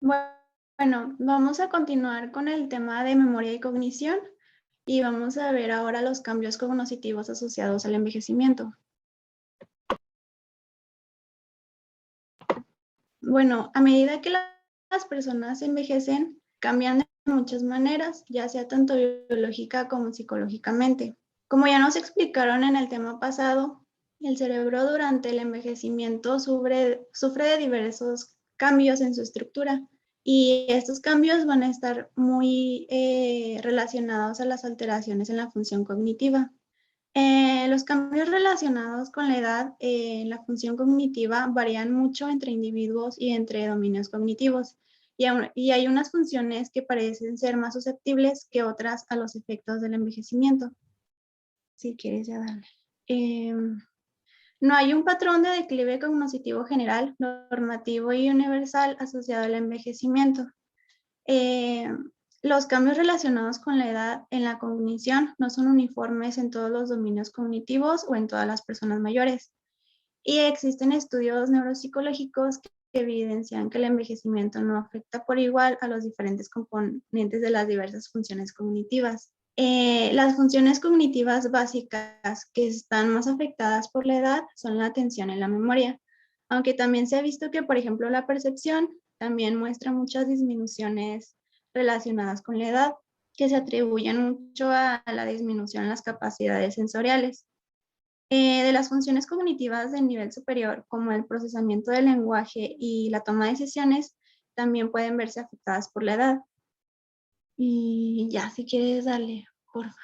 Bueno, vamos a continuar con el tema de memoria y cognición y vamos a ver ahora los cambios cognitivos asociados al envejecimiento. Bueno, a medida que las personas envejecen, cambian de muchas maneras, ya sea tanto biológica como psicológicamente. Como ya nos explicaron en el tema pasado, el cerebro durante el envejecimiento sufre de diversos cambios en su estructura y estos cambios van a estar muy relacionados a las alteraciones en la función cognitiva. Los cambios relacionados con la edad en la función cognitiva varían mucho entre individuos y entre dominios cognitivos, y hay unas funciones que parecen ser más susceptibles que otras a los efectos del envejecimiento. Si quieres, ya dale. No hay un patrón de declive cognitivo general, normativo y universal asociado al envejecimiento. Eh, los cambios relacionados con la edad en la cognición no son uniformes en todos los dominios cognitivos o en todas las personas mayores. Y existen estudios neuropsicológicos que evidencian que el envejecimiento no afecta por igual a los diferentes componentes de las diversas funciones cognitivas. Las funciones cognitivas básicas que están más afectadas por la edad son la atención y la memoria, aunque también se ha visto que, por ejemplo, la percepción también muestra muchas disminuciones relacionadas con la edad, que se atribuyen mucho a la disminución en las capacidades sensoriales. De las funciones cognitivas del nivel superior, como el procesamiento del lenguaje y la toma de decisiones, también pueden verse afectadas por la edad. Y ya, si quieres, darle, por favor.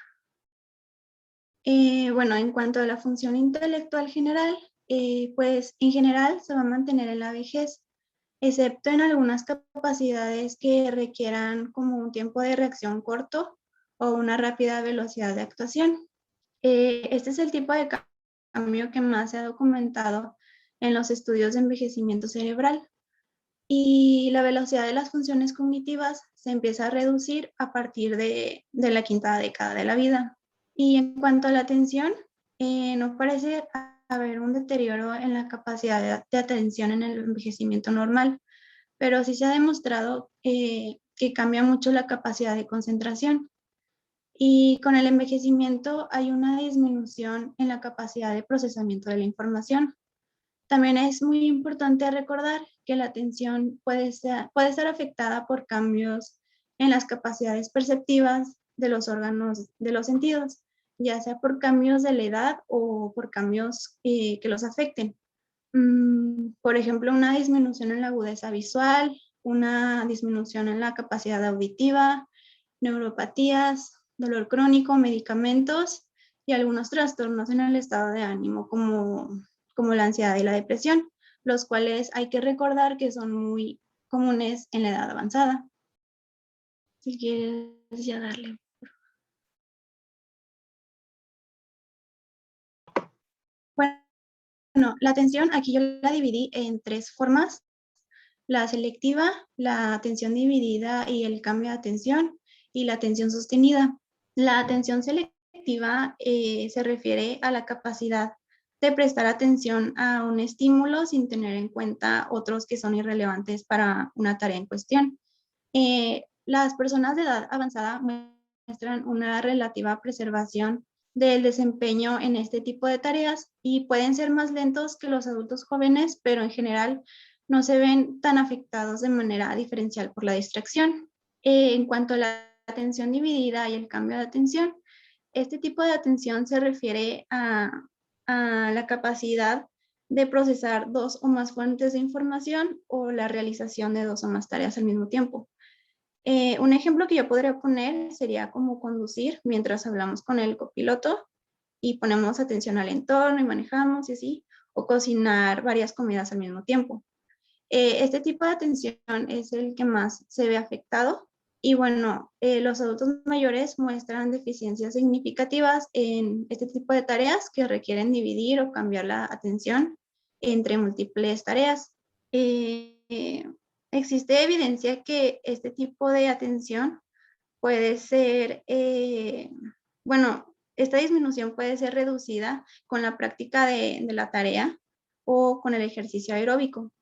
Bueno, en cuanto a la función intelectual general, pues en general se va a mantener en la vejez, excepto en algunas capacidades que requieran como un tiempo de reacción corto o una rápida velocidad de actuación. Este es el tipo de cambio que más se ha documentado en los estudios de envejecimiento cerebral. Y la velocidad de las funciones cognitivas se empieza a reducir a partir de la quinta década de la vida. Y en cuanto a la atención, no parece haber un deterioro en la capacidad de atención en el envejecimiento normal, pero sí se ha demostrado que cambia mucho la capacidad de concentración. Y con el envejecimiento hay una disminución en la capacidad de procesamiento de la información. También es muy importante recordar que la atención puede ser afectada por cambios en las capacidades perceptivas de los órganos de los sentidos, ya sea por cambios de la edad o por cambios que los afecten. Por ejemplo, una disminución en la agudeza visual, una disminución en la capacidad auditiva, neuropatías, dolor crónico, medicamentos y algunos trastornos en el estado de ánimo como la ansiedad y la depresión, los cuales hay que recordar que son muy comunes en la edad avanzada. Si quieres ya darle. Bueno, la atención aquí yo la dividí en tres formas: la selectiva, la atención dividida y el cambio de atención, y la atención sostenida. La atención selectiva se refiere a la capacidad de prestar atención a un estímulo sin tener en cuenta otros que son irrelevantes para una tarea en cuestión. Las personas de edad avanzada muestran una relativa preservación del desempeño en este tipo de tareas y pueden ser más lentos que los adultos jóvenes, pero en general no se ven tan afectados de manera diferencial por la distracción. En cuanto a la atención dividida y el cambio de atención, este tipo de atención se refiere a la capacidad de procesar dos o más fuentes de información o la realización de dos o más tareas al mismo tiempo. Un ejemplo que yo podría poner sería como conducir mientras hablamos con el copiloto y ponemos atención al entorno y manejamos y así, o cocinar varias comidas al mismo tiempo. Este tipo de atención es el que más se ve afectado y bueno, los adultos mayores muestran deficiencias significativas en este tipo de tareas que requieren dividir o cambiar la atención entre múltiples tareas. Eh, existe evidencia que este tipo de atención puede ser, bueno, esta disminución puede ser reducida con la práctica de la tarea o con el ejercicio aeróbico.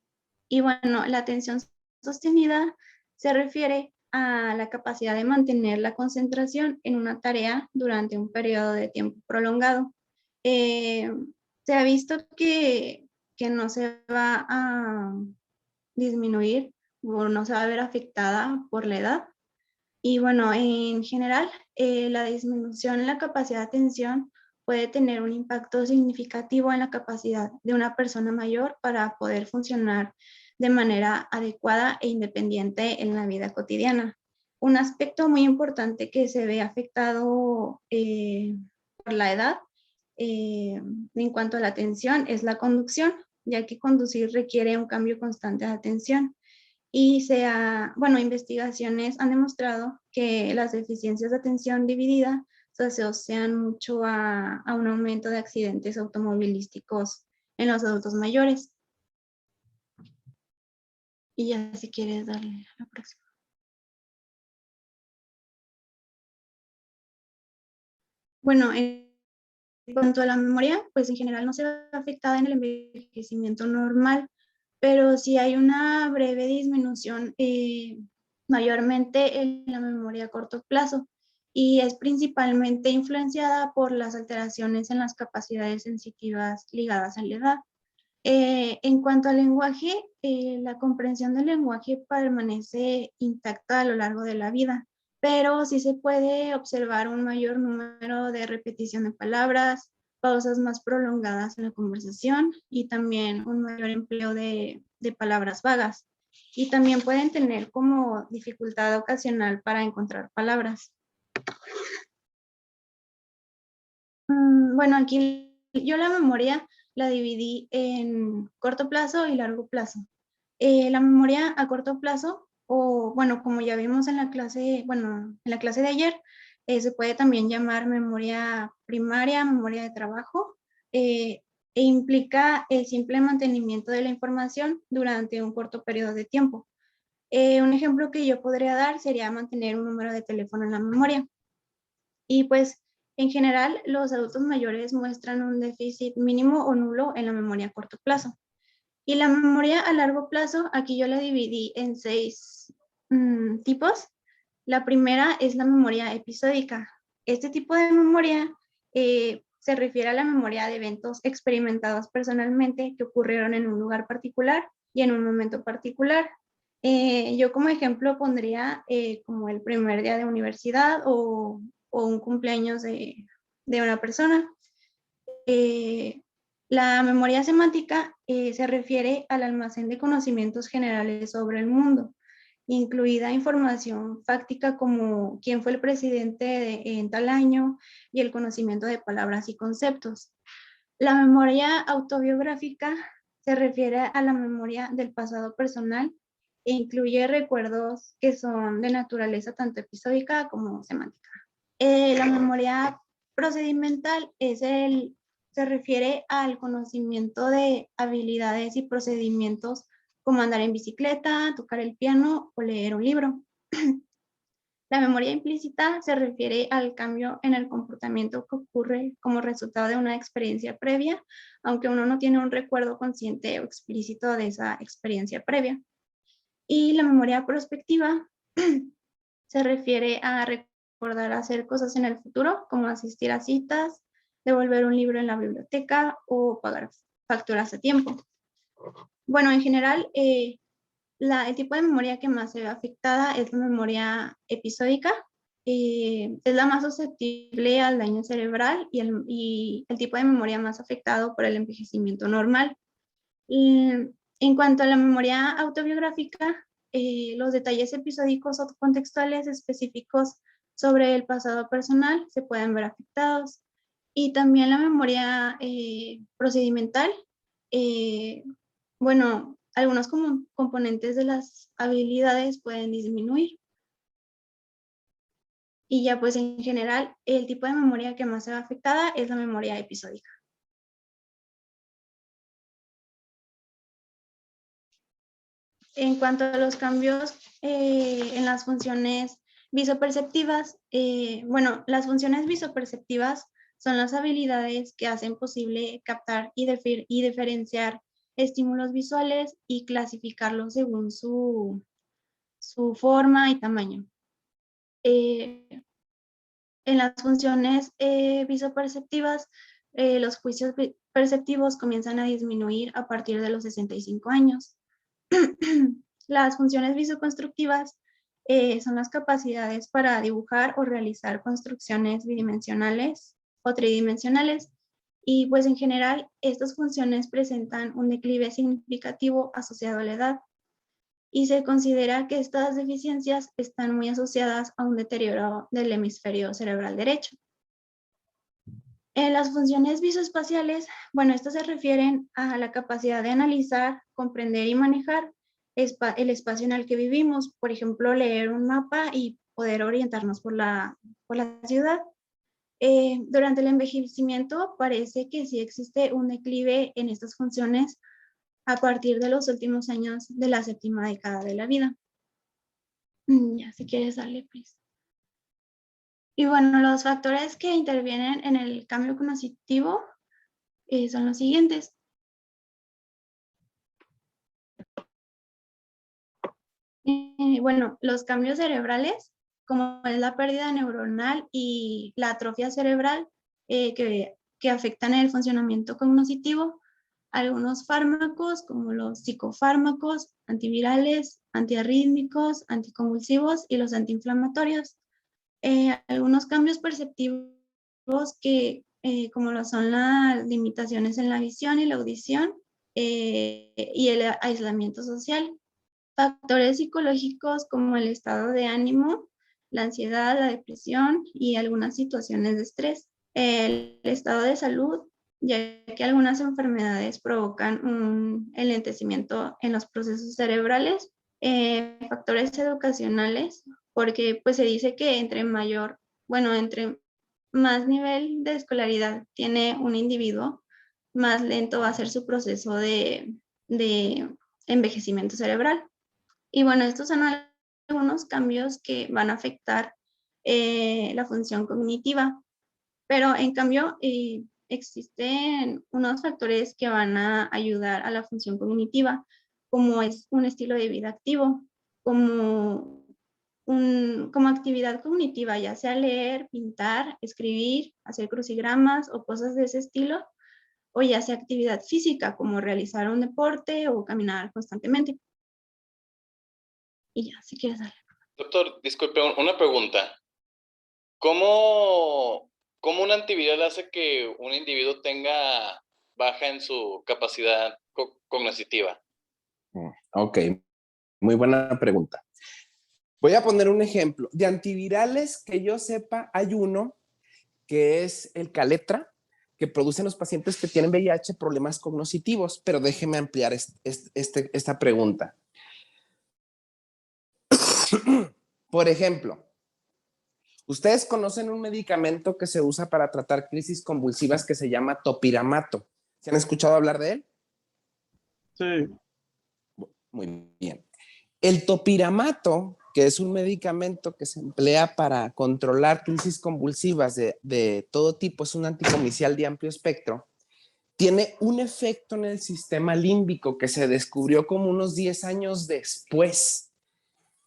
Y bueno, la atención sostenida se refiere a la capacidad de mantener la concentración en una tarea durante un periodo de tiempo prolongado. Eh, Se ha visto que no se va a disminuir o no se va a ver afectada por la edad. Y bueno, en general, la disminución en la capacidad de atención puede tener un impacto significativo en la capacidad de una persona mayor para poder funcionar de manera adecuada e independiente en la vida cotidiana. Un aspecto muy importante que se ve afectado por la edad en cuanto a la atención es la conducción, ya que conducir requiere un cambio constante de atención. Y bueno, investigaciones han demostrado que las deficiencias de atención dividida se asocian mucho a un aumento de accidentes automovilísticos en los adultos mayores. Y ya si quieres darle la próxima. Bueno, en cuanto a la memoria, pues en general no se ve afectada en el envejecimiento normal, pero sí hay una breve disminución, mayormente en la memoria a corto plazo, y es principalmente influenciada por las alteraciones en las capacidades sensitivas ligadas a la edad. En cuanto al lenguaje, la comprensión del lenguaje permanece intacta a lo largo de la vida, pero sí se puede observar un mayor número de repetición de palabras, pausas más prolongadas en la conversación y también un mayor empleo de palabras vagas. Y también pueden tener como dificultad ocasional para encontrar palabras. Bueno, aquí yo la memoria la dividí en corto plazo y largo plazo. La memoria a corto plazo, o bueno, como ya vimos en la clase, bueno, en la clase de ayer, se puede también llamar memoria primaria, memoria de trabajo, e implica el simple mantenimiento de la información durante un corto periodo de tiempo. Un ejemplo que yo podría dar sería mantener un número de teléfono en la memoria. Y pues en general los adultos mayores muestran un déficit mínimo o nulo en la memoria a corto plazo. Y la memoria a largo plazo, aquí yo la dividí en 6 tipos. La primera es la memoria episódica. Este tipo de memoria se refiere a la memoria de eventos experimentados personalmente que ocurrieron en un lugar particular y en un momento particular. Yo como ejemplo pondría como el primer día de universidad o un cumpleaños de una persona. La memoria semántica se refiere al almacén de conocimientos generales sobre el mundo, incluida información fáctica como quién fue el presidente en tal año y el conocimiento de palabras y conceptos. La memoria autobiográfica se refiere a la memoria del pasado personal e incluye recuerdos que son de naturaleza tanto episódica como semántica. La memoria procedimental se refiere al conocimiento de habilidades y procedimientos como andar en bicicleta, tocar el piano o leer un libro. La memoria implícita se refiere al cambio en el comportamiento que ocurre como resultado de una experiencia previa, aunque uno no tiene un recuerdo consciente o explícito de esa experiencia previa. Y la memoria prospectiva se refiere a recordar hacer cosas en el futuro, como asistir a citas, devolver un libro en la biblioteca o pagar facturas a tiempo. Bueno, en general, el tipo de memoria que más se ve afectada es la memoria episódica. Es la más susceptible al daño cerebral y el tipo de memoria más afectado por el envejecimiento normal. En cuanto a la memoria autobiográfica, los detalles episódicos o contextuales específicos sobre el pasado personal se pueden ver afectados. Y también la memoria procedimental, eh, bueno, algunos componentes de las habilidades pueden disminuir. Y ya pues en general, el tipo de memoria que más se ve afectada es la memoria episódica. En cuanto a los cambios en las funciones visoperceptivas, bueno, las funciones visoperceptivas son las habilidades que hacen posible captar y diferenciar estímulos visuales y clasificarlos según su forma y tamaño. En las funciones visoperceptivas, los juicios perceptivos comienzan a disminuir a partir de los 65 años. Las funciones visoconstructivas son las capacidades para dibujar o realizar construcciones bidimensionales o tridimensionales, y pues en general estas funciones presentan un declive significativo asociado a la edad, y se considera que estas deficiencias están muy asociadas a un deterioro del hemisferio cerebral derecho. En las funciones visoespaciales, bueno, estas se refieren a la capacidad de analizar, comprender y manejar el espacio en el que vivimos, por ejemplo, leer un mapa y poder orientarnos por la ciudad. Durante el envejecimiento parece que sí existe un declive en estas funciones a partir de los últimos años de la séptima década de la vida. Ya, si quieres darle, please. Y bueno, los factores que intervienen en el cambio cognitivo son los siguientes. Bueno, los cambios cerebrales, como es la pérdida neuronal y la atrofia cerebral, que afectan el funcionamiento cognitivo. Algunos fármacos, como los psicofármacos, antivirales, antiarrítmicos, anticonvulsivos y los antiinflamatorios. Algunos cambios perceptivos como lo son las limitaciones en la visión y la audición, y el aislamiento social. Factores psicológicos como el estado de ánimo, la ansiedad, la depresión y algunas situaciones de estrés. El estado de salud, ya que algunas enfermedades provocan un enlentecimiento en los procesos cerebrales. Factores educacionales, porque pues se dice que entre más nivel de escolaridad tiene un individuo, más lento va a ser su proceso de envejecimiento cerebral. Y bueno, estos son algunos cambios que van a afectar la función cognitiva, pero en cambio existen unos factores que van a ayudar a la función cognitiva, como es un estilo de vida activo, como actividad cognitiva, ya sea leer, pintar, escribir, hacer crucigramas o cosas de ese estilo, o ya sea actividad física, como realizar un deporte o caminar constantemente. Y ya, si quieres darle. Doctor, disculpe, una pregunta. ¿Cómo un antiviral hace que un individuo tenga baja en su capacidad cognitiva? Ok, muy buena pregunta. Voy a poner un ejemplo. De antivirales que yo sepa, hay uno que es el Caletra, que producen los pacientes que tienen VIH problemas cognitivos, pero déjeme ampliar esta pregunta. Por ejemplo, ustedes conocen un medicamento que se usa para tratar crisis convulsivas que se llama topiramato. ¿Se han escuchado hablar de él? Sí. Muy bien. El topiramato, que es un medicamento que se emplea para controlar crisis convulsivas de todo tipo, es un anticomicial de amplio espectro, tiene un efecto en el sistema límbico que se descubrió como unos 10 años después,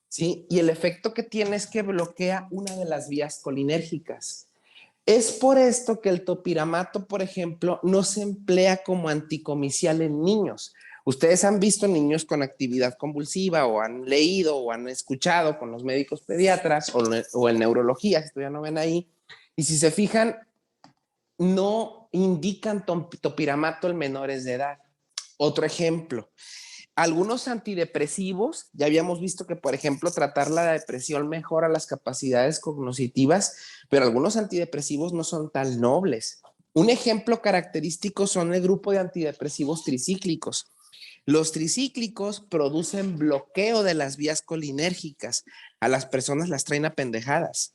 ¿sí? Y el efecto que tiene es que bloquea una de las vías colinérgicas. Es por esto que el topiramato, por ejemplo, no se emplea como anticomicial en niños. Ustedes han visto niños con actividad convulsiva o han leído o han escuchado con los médicos pediatras o en neurología, que esto ya no ven ahí. Y si se fijan, no indican topiramato en menores de edad. Otro ejemplo, algunos antidepresivos, ya habíamos visto que, por ejemplo, tratar la depresión mejora las capacidades cognitivas, pero algunos antidepresivos no son tan nobles. Un ejemplo característico son el grupo de antidepresivos tricíclicos. Los tricíclicos producen bloqueo de las vías colinérgicas. A las personas las traen apendejadas.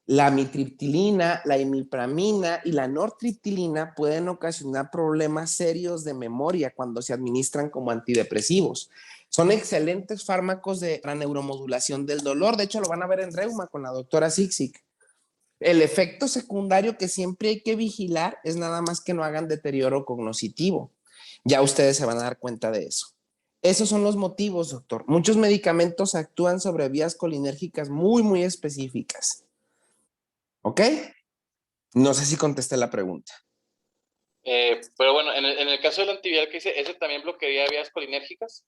La amitriptilina, la imipramina y la nortriptilina pueden ocasionar problemas serios de memoria cuando se administran como antidepresivos. Son excelentes fármacos de la neuromodulación del dolor. De hecho, lo van a ver en Reuma con la doctora Siksik. El efecto secundario que siempre hay que vigilar es nada más que no hagan deterioro cognitivo. Ya ustedes se van a dar cuenta de eso. Esos son los motivos, doctor. Muchos medicamentos actúan sobre vías colinérgicas muy, muy específicas. ¿Ok? No sé si contesté la pregunta. Pero bueno, en el caso del antiviral que dice, ¿ese también bloquearía vías colinérgicas?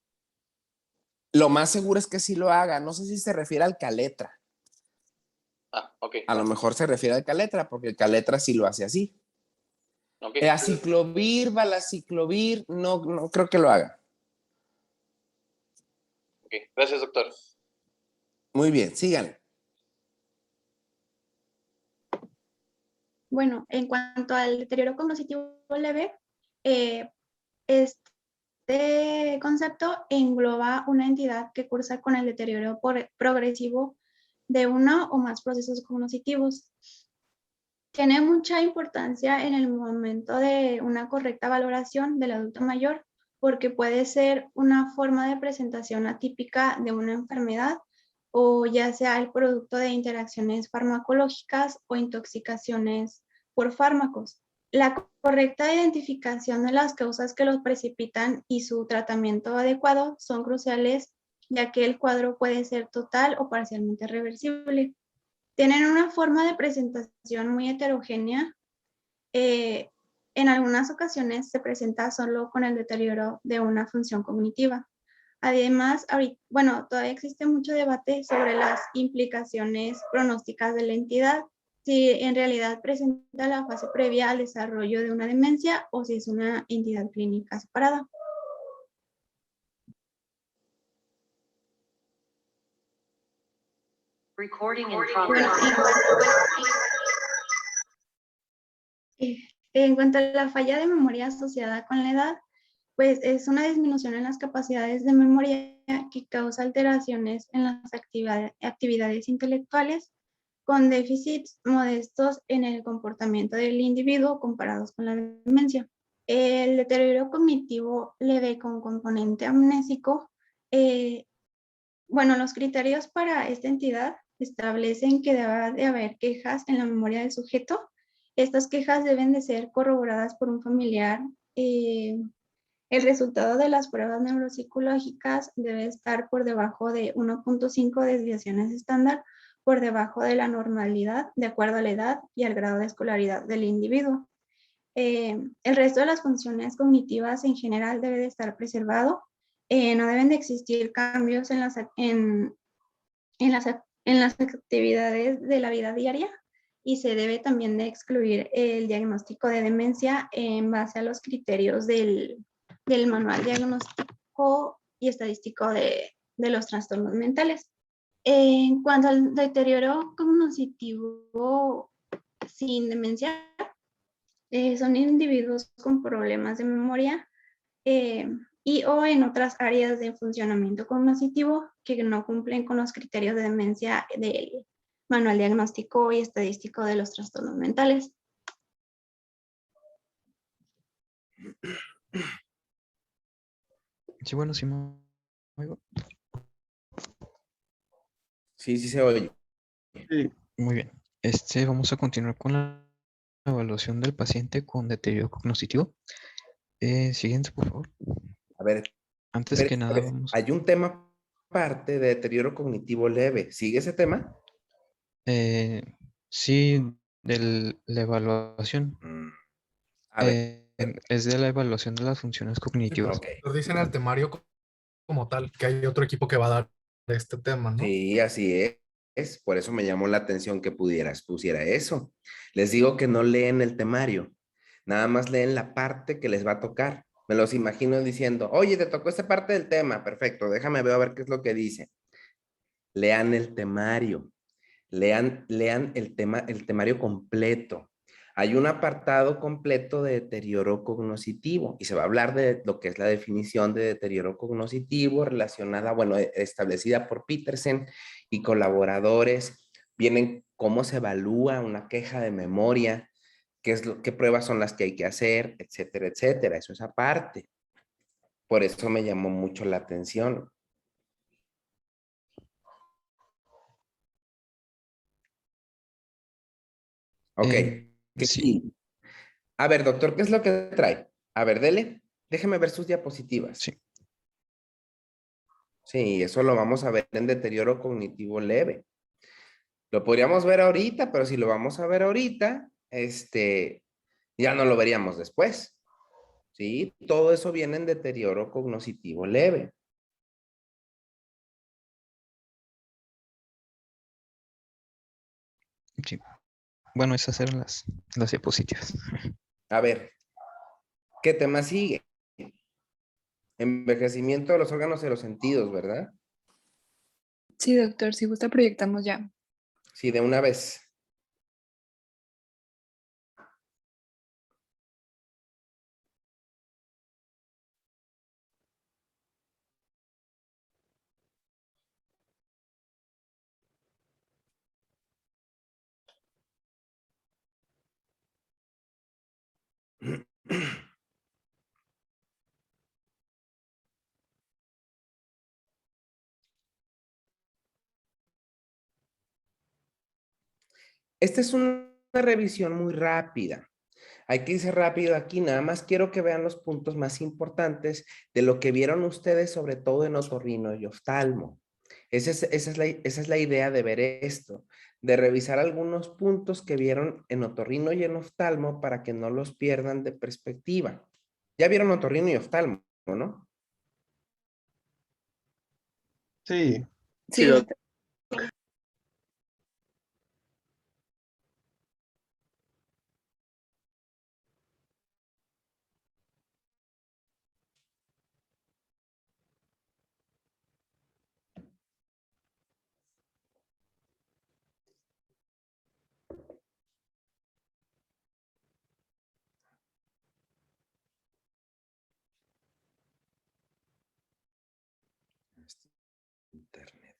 Lo más seguro es que sí lo haga. No sé si se refiere al Caletra. Ah, ok. A lo mejor se refiere al Caletra, porque el Caletra sí lo hace así. Okay. Aciclovir, valaciclovir, no creo que lo haga. Ok, gracias, doctor. Muy bien, sigan. Bueno, en cuanto al deterioro cognitivo leve, este concepto engloba una entidad que cursa con el deterioro progresivo de uno o más procesos cognitivos. Tiene mucha importancia en el momento de una correcta valoración del adulto mayor, porque puede ser una forma de presentación atípica de una enfermedad o ya sea el producto de interacciones farmacológicas o intoxicaciones por fármacos. La correcta identificación de las causas que los precipitan y su tratamiento adecuado son cruciales, ya que el cuadro puede ser total o parcialmente reversible. Tienen una forma de presentación muy heterogénea. En algunas ocasiones se presenta solo con el deterioro de una función cognitiva. Además, bueno, todavía existe mucho debate sobre las implicaciones pronósticas de la entidad, si en realidad presenta la fase previa al desarrollo de una demencia o si es una entidad clínica separada. Bueno, en cuanto a la falla de memoria asociada con la edad, pues es una disminución en las capacidades de memoria que causa alteraciones en las actividades intelectuales con déficits modestos en el comportamiento del individuo comparados con la demencia. El deterioro cognitivo leve con componente amnésico, bueno, los criterios para esta entidad establecen que debe de haber quejas en la memoria del sujeto. Estas quejas deben de ser corroboradas por un familiar. El resultado de las pruebas neuropsicológicas debe estar por debajo de 1.5 desviaciones estándar, por debajo de la normalidad, de acuerdo a la edad y al grado de escolaridad del individuo. El resto de las funciones cognitivas en general debe de estar preservado. No deben de existir cambios en las actividades de la vida diaria y se debe también de excluir el diagnóstico de demencia en base a los criterios del manual diagnóstico y estadístico de los trastornos mentales. En cuanto al deterioro cognitivo sin demencia, son individuos con problemas de memoria y o en otras áreas de funcionamiento cognitivo que no cumplen con los criterios de demencia del manual diagnóstico y estadístico de los trastornos mentales. Sí, bueno, sí me oigo. Sí, sí se oye. Sí. Muy bien. Vamos a continuar con la evaluación del paciente con deterioro cognitivo. Siguiente, por favor. A ver, Antes que nada, vamos. hay un tema aparte de deterioro cognitivo leve. ¿Sigue ese tema? Sí, de la evaluación. A ver. Es de la evaluación de las funciones cognitivas. Ok. Nos dicen el temario como tal, que hay otro equipo que va a dar este tema, ¿no? Sí, así es. Por eso me llamó la atención que pusiera eso. Les digo que no leen el temario. Nada más leen la parte que les va a tocar. Me los imagino diciendo, oye, te tocó esta parte del tema. Perfecto, déjame ver a ver qué es lo que dice. Lean el temario. Lean el temario completo. Hay un apartado completo de deterioro cognitivo y se va a hablar de lo que es la definición de deterioro cognitivo relacionada, bueno, establecida por Petersen y colaboradores. Vienen cómo se evalúa una queja de memoria, qué pruebas son las que hay que hacer, etcétera, etcétera. Eso es aparte. Por eso me llamó mucho la atención. Ok. Sí. A ver, doctor, ¿qué es lo que trae? A ver, dele. Déjeme ver sus diapositivas. Sí. Sí, eso lo vamos a ver en deterioro cognitivo leve. Lo podríamos ver ahorita, pero si lo vamos a ver ahorita, ya no lo veríamos después. ¿Sí? Todo eso viene en deterioro cognitivo leve. Sí. Bueno, esas eran las diapositivas. A ver, ¿qué tema sigue? Envejecimiento de los órganos de los sentidos, ¿verdad? Sí, doctor, si gusta proyectamos ya. Sí, de una vez. Esta es una revisión muy rápida. Hay que irse rápido aquí, nada más quiero que vean los puntos más importantes de lo que vieron ustedes, sobre todo en otorrino y oftalmo. Esa es la idea de ver esto, de revisar algunos puntos que vieron en otorrino y en oftalmo para que no los pierdan de perspectiva. Ya vieron otorrino y oftalmo, ¿no? Sí. Sí, doctor. Internet.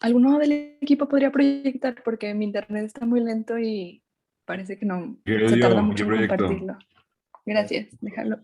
¿Alguno del equipo podría proyectar? Porque mi internet está muy lento y parece que no, se tarda mucho en proyecto. compartirlo. Gracias, déjalo.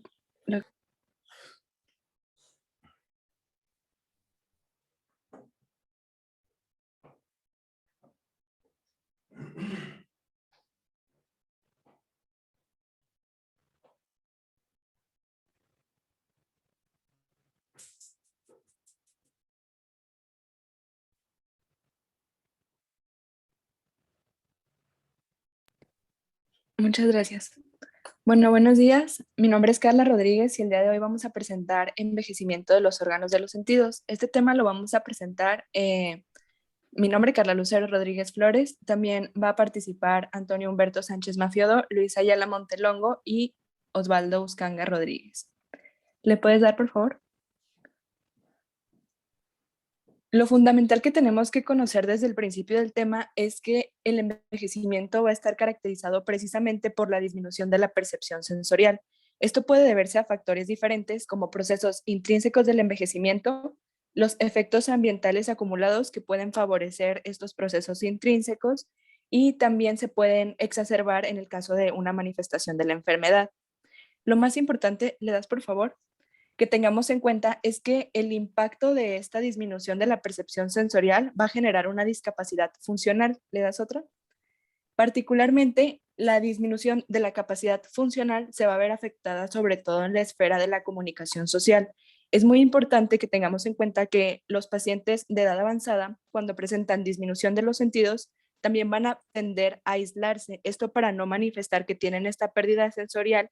Muchas gracias. Bueno, buenos días. Mi nombre es Carla Rodríguez y el día de hoy vamos a presentar envejecimiento de los órganos de los sentidos. Este tema lo vamos a presentar, mi nombre es Carla Lucero Rodríguez Flores. También va a participar Antonio Humberto Sánchez Mafiodo, Luis Ayala Montelongo y Osvaldo Uscanga Rodríguez. ¿Le puedes dar, por favor? Lo fundamental que tenemos que conocer desde el principio del tema es que el envejecimiento va a estar caracterizado precisamente por la disminución de la percepción sensorial. Esto puede deberse a factores diferentes como procesos intrínsecos del envejecimiento, los efectos ambientales acumulados que pueden favorecer estos procesos intrínsecos y también se pueden exacerbar en el caso de una manifestación de la enfermedad. Lo más importante, ¿le das por favor? Que tengamos en cuenta es que el impacto de esta disminución de la percepción sensorial va a generar una discapacidad funcional. ¿Le das otra? Particularmente, la disminución de la capacidad funcional se va a ver afectada sobre todo en la esfera de la comunicación social. Es muy importante que tengamos en cuenta que los pacientes de edad avanzada, cuando presentan disminución de los sentidos, también van a tender a aislarse. Esto para no manifestar que tienen esta pérdida sensorial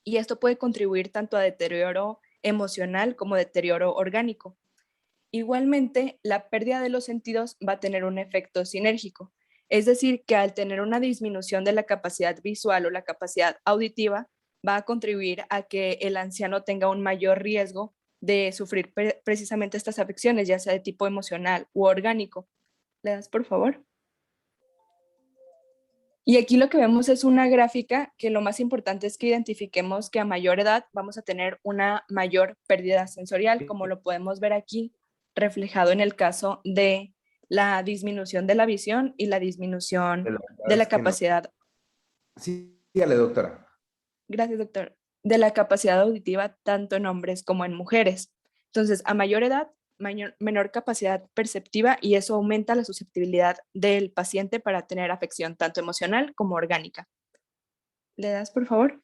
y esto puede contribuir tanto a deterioro emocional como deterioro orgánico. Igualmente, la pérdida de los sentidos va a tener un efecto sinérgico, es decir, que al tener una disminución de la capacidad visual o la capacidad auditiva, va a contribuir a que el anciano tenga un mayor riesgo de sufrir precisamente estas afecciones, ya sea de tipo emocional u orgánico. ¿Le das, por favor? Y aquí lo que vemos es una gráfica que lo más importante es que identifiquemos que a mayor edad vamos a tener una mayor pérdida sensorial, como lo podemos ver aquí reflejado en el caso de la disminución de la visión y la disminución de la capacidad. Sí, dígale, doctora. Gracias, doctor. De la capacidad auditiva tanto en hombres como en mujeres. Entonces, a mayor edad, menor capacidad perceptiva y eso aumenta la susceptibilidad del paciente para tener afección tanto emocional como orgánica. ¿Le das, por favor?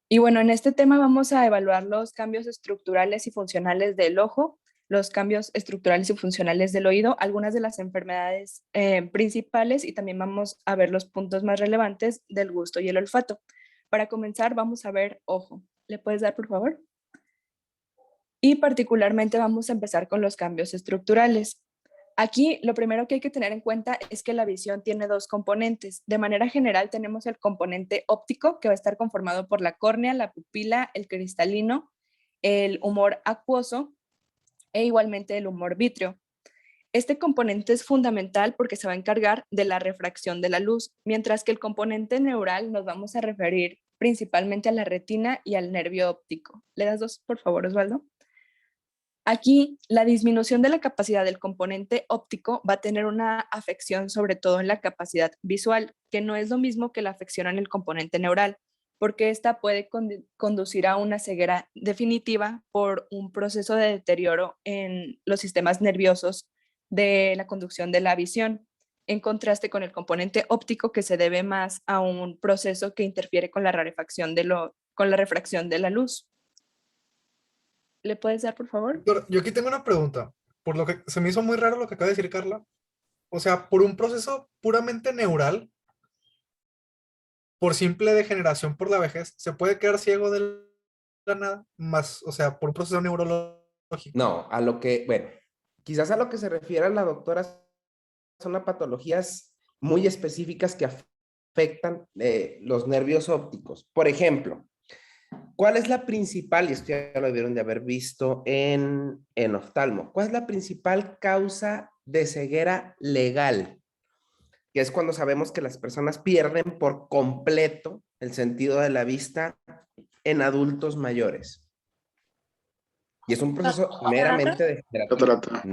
Y bueno, en este tema vamos a evaluar los cambios estructurales y funcionales del ojo, los cambios estructurales y funcionales del oído, algunas de las enfermedades principales y también vamos a ver los puntos más relevantes del gusto y el olfato. Para comenzar, vamos a ver ojo. ¿Le puedes dar, por favor? Y particularmente vamos a empezar con los cambios estructurales. Aquí lo primero que hay que tener en cuenta es que la visión tiene dos componentes. De manera general tenemos el componente óptico que va a estar conformado por la córnea, la pupila, el cristalino, el humor acuoso e igualmente el humor vítreo. Este componente es fundamental porque se va a encargar de la refracción de la luz, mientras que el componente neural nos vamos a referir principalmente a la retina y al nervio óptico. ¿Le das dos, por favor, Osvaldo? Aquí, la disminución de la capacidad del componente óptico va a tener una afección sobre todo en la capacidad visual, que no es lo mismo que la afección en el componente neural, porque esta puede conducir a una ceguera definitiva por un proceso de deterioro en los sistemas nerviosos de la conducción de la visión, en contraste con el componente óptico que se debe más a un proceso que interfiere con la rarefacción con la refracción de la luz. ¿Le puedes dar, por favor? Doctor, yo aquí tengo una pregunta, por lo que se me hizo muy raro lo que acaba de decir Carla. O sea, por un proceso puramente neural, por simple degeneración por la vejez, ¿se puede quedar ciego de la nada? Más, o sea, por un proceso neurológico. No, a lo que, bueno, quizás a lo que se refiere la doctora son las patologías muy específicas que afectan los nervios ópticos. Por ejemplo, ¿cuál es la principal, y esto ya lo debieron de haber visto en oftalmo, cuál es la principal causa de ceguera legal? Que es cuando sabemos que las personas pierden por completo el sentido de la vista en adultos mayores. Y es un proceso meramente degenerativo. Catarata.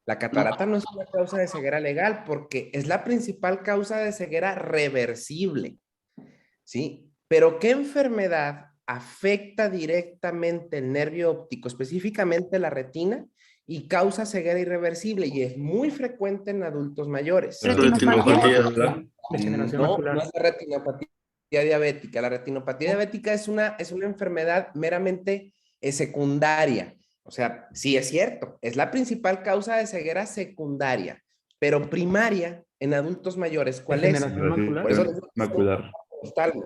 La catarata no es una causa de ceguera legal porque es la principal causa de ceguera reversible, ¿sí? Pero ¿qué enfermedad afecta directamente el nervio óptico, específicamente la retina, y causa ceguera irreversible? Y es muy frecuente en adultos mayores. Retinopatía. No es la retinopatía diabética. La retinopatía diabética es una enfermedad meramente secundaria. O sea, sí es cierto, es la principal causa de ceguera secundaria, pero primaria en adultos mayores, ¿cuál es? Degeneración Por eso macular. ¿Cuál?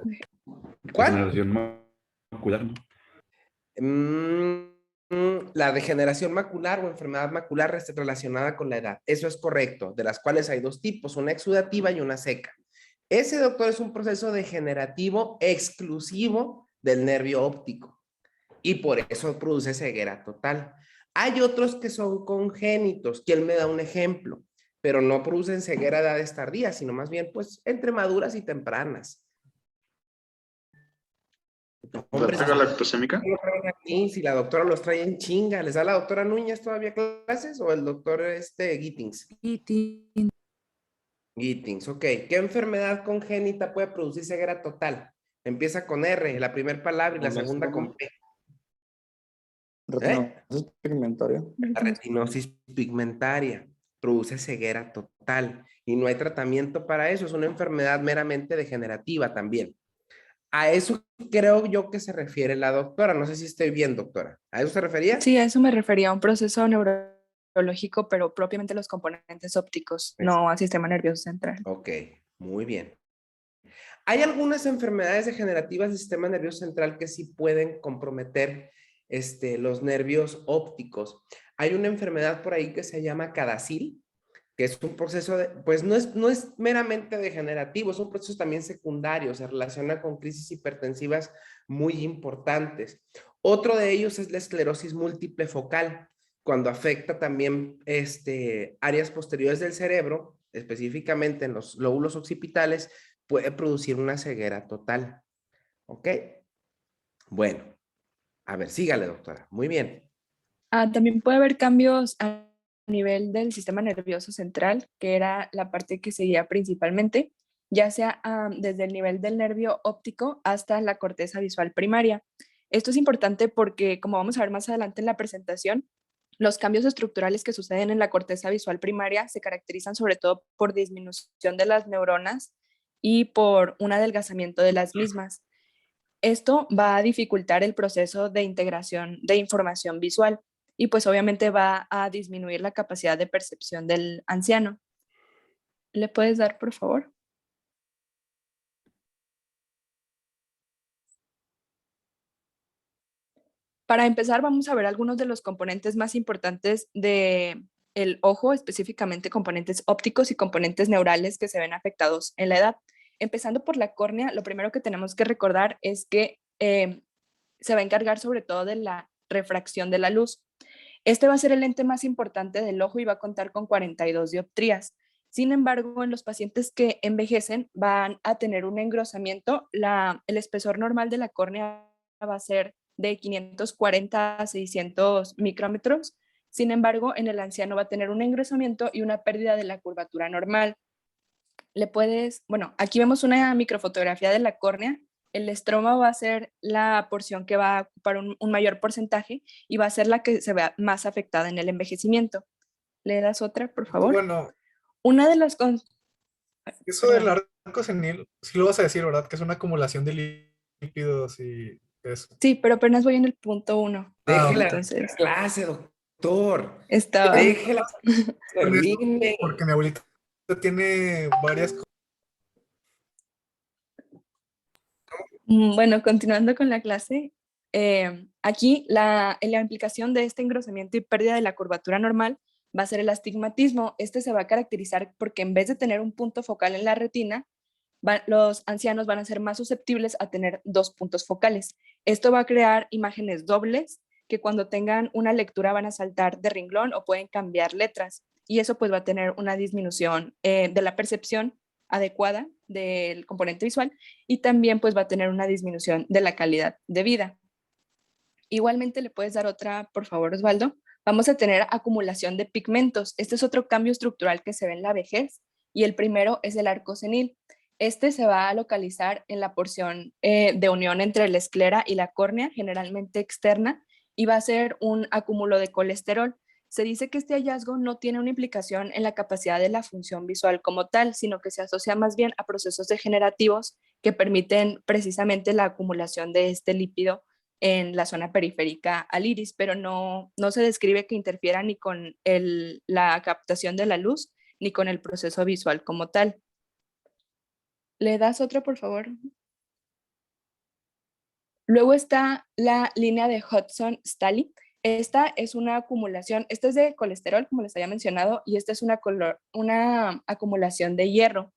Degeneración macular, ¿no? La degeneración macular o enfermedad macular está relacionada con la edad. Eso es correcto, de las cuales hay dos tipos, una exudativa y una seca. Ese, doctor, es un proceso degenerativo exclusivo del nervio óptico y por eso produce ceguera total. Hay otros que son congénitos, que él me da un ejemplo, pero no producen ceguera a edades tardías, sino más bien pues entre maduras y tempranas. Hombre, ¿La galactosémica? si la doctora los trae en chinga, ¿les da la doctora Núñez todavía clases o el doctor Gittings? Gittings, ok. ¿Qué enfermedad congénita puede producir ceguera total? Empieza con R, la primera palabra, y la segunda con P. Retinosis pigmentaria. La retinosis pigmentaria produce ceguera total y no hay tratamiento para eso. Es una enfermedad meramente degenerativa también. A eso creo yo que se refiere la doctora. No sé si estoy bien, doctora. ¿A eso se refería? Sí, a eso me refería, a un proceso neurológico, pero propiamente los componentes ópticos, no al sistema nervioso central. Ok, muy bien. Hay algunas enfermedades degenerativas del sistema nervioso central que sí pueden comprometer los nervios ópticos. Hay una enfermedad por ahí que se llama CADASIL, que es un proceso pues no es meramente degenerativo, es un proceso también secundario, se relaciona con crisis hipertensivas muy importantes. Otro de ellos es la esclerosis múltiple focal, cuando afecta también áreas posteriores del cerebro, específicamente en los lóbulos occipitales, puede producir una ceguera total. ¿Ok? Bueno, a ver, sígale, doctora. Muy bien. También puede haber cambios a nivel del sistema nervioso central, que era la parte que seguía principalmente, ya sea desde el nivel del nervio óptico hasta la corteza visual primaria. Esto es importante porque, como vamos a ver más adelante en la presentación, los cambios estructurales que suceden en la corteza visual primaria se caracterizan sobre todo por disminución de las neuronas y por un adelgazamiento de las mismas. Esto va a dificultar el proceso de integración de información visual y pues obviamente va a disminuir la capacidad de percepción del anciano. ¿Le puedes dar, por favor? Para empezar, vamos a ver algunos de los componentes más importantes del ojo, específicamente componentes ópticos y componentes neurales que se ven afectados en la edad. Empezando por la córnea, lo primero que tenemos que recordar es que se va a encargar sobre todo de la refracción de la luz. Este va a ser el lente más importante del ojo y va a contar con 42 dioptrías. Sin embargo, en los pacientes que envejecen van a tener un engrosamiento. El espesor normal de la córnea va a ser de 540 a 600 micrómetros. Sin embargo, en el anciano va a tener un engrosamiento y una pérdida de la curvatura normal. Bueno, aquí vemos una microfotografía de la córnea. El estroma va a ser la porción que va a ocupar un mayor porcentaje y va a ser la que se vea más afectada en el envejecimiento. ¿Le das otra, por favor? Bueno, Una de las... eso del arco senil, sí lo vas a decir, ¿verdad? Que es una acumulación de lípidos y eso. Sí, pero apenas voy en el punto 1. Déjela Entonces, clase, doctor. estaba... Déjela Con eso, termine. porque mi abuelita tiene varias cosas. Bueno, continuando con la clase, aquí la implicación de este engrosamiento y pérdida de la curvatura normal va a ser el astigmatismo. Este se va a caracterizar porque en vez de tener un punto focal en la retina, los ancianos van a ser más susceptibles a tener dos puntos focales. Esto va a crear imágenes dobles que cuando tengan una lectura van a saltar de renglón o pueden cambiar letras. Y eso pues va a tener una disminución de la percepción adecuada del componente visual y también pues va a tener una disminución de la calidad de vida. Igualmente le puedes dar otra, por favor, Osvaldo. Vamos a tener acumulación de pigmentos. Este es otro cambio estructural que se ve en la vejez y el primero es el arco senil. Este se va a localizar en la porción de unión entre la esclera y la córnea, generalmente externa, y va a ser un acúmulo de colesterol. Se dice que este hallazgo no tiene una implicación en la capacidad de la función visual como tal, sino que se asocia más bien a procesos degenerativos que permiten precisamente la acumulación de este lípido en la zona periférica al iris, pero no se describe que interfiera ni con la captación de la luz ni con el proceso visual como tal. ¿Le das otro, por favor? Luego está la línea de Hudson-Stali. Esta es una acumulación, esta es de colesterol, como les había mencionado, y esta es una acumulación de hierro.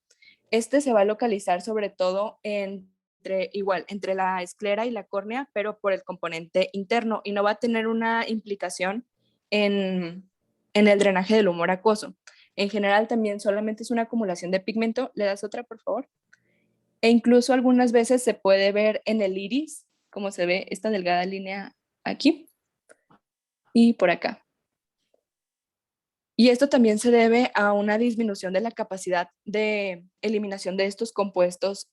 Este se va a localizar sobre todo entre la esclera y la córnea, pero por el componente interno, y no va a tener una implicación en el drenaje del humor acuoso. En general también solamente es una acumulación de pigmento. ¿Le das otra, por favor? E incluso algunas veces se puede ver en el iris, como se ve esta delgada línea aquí y por acá. Y esto también se debe a una disminución de la capacidad de eliminación de estos compuestos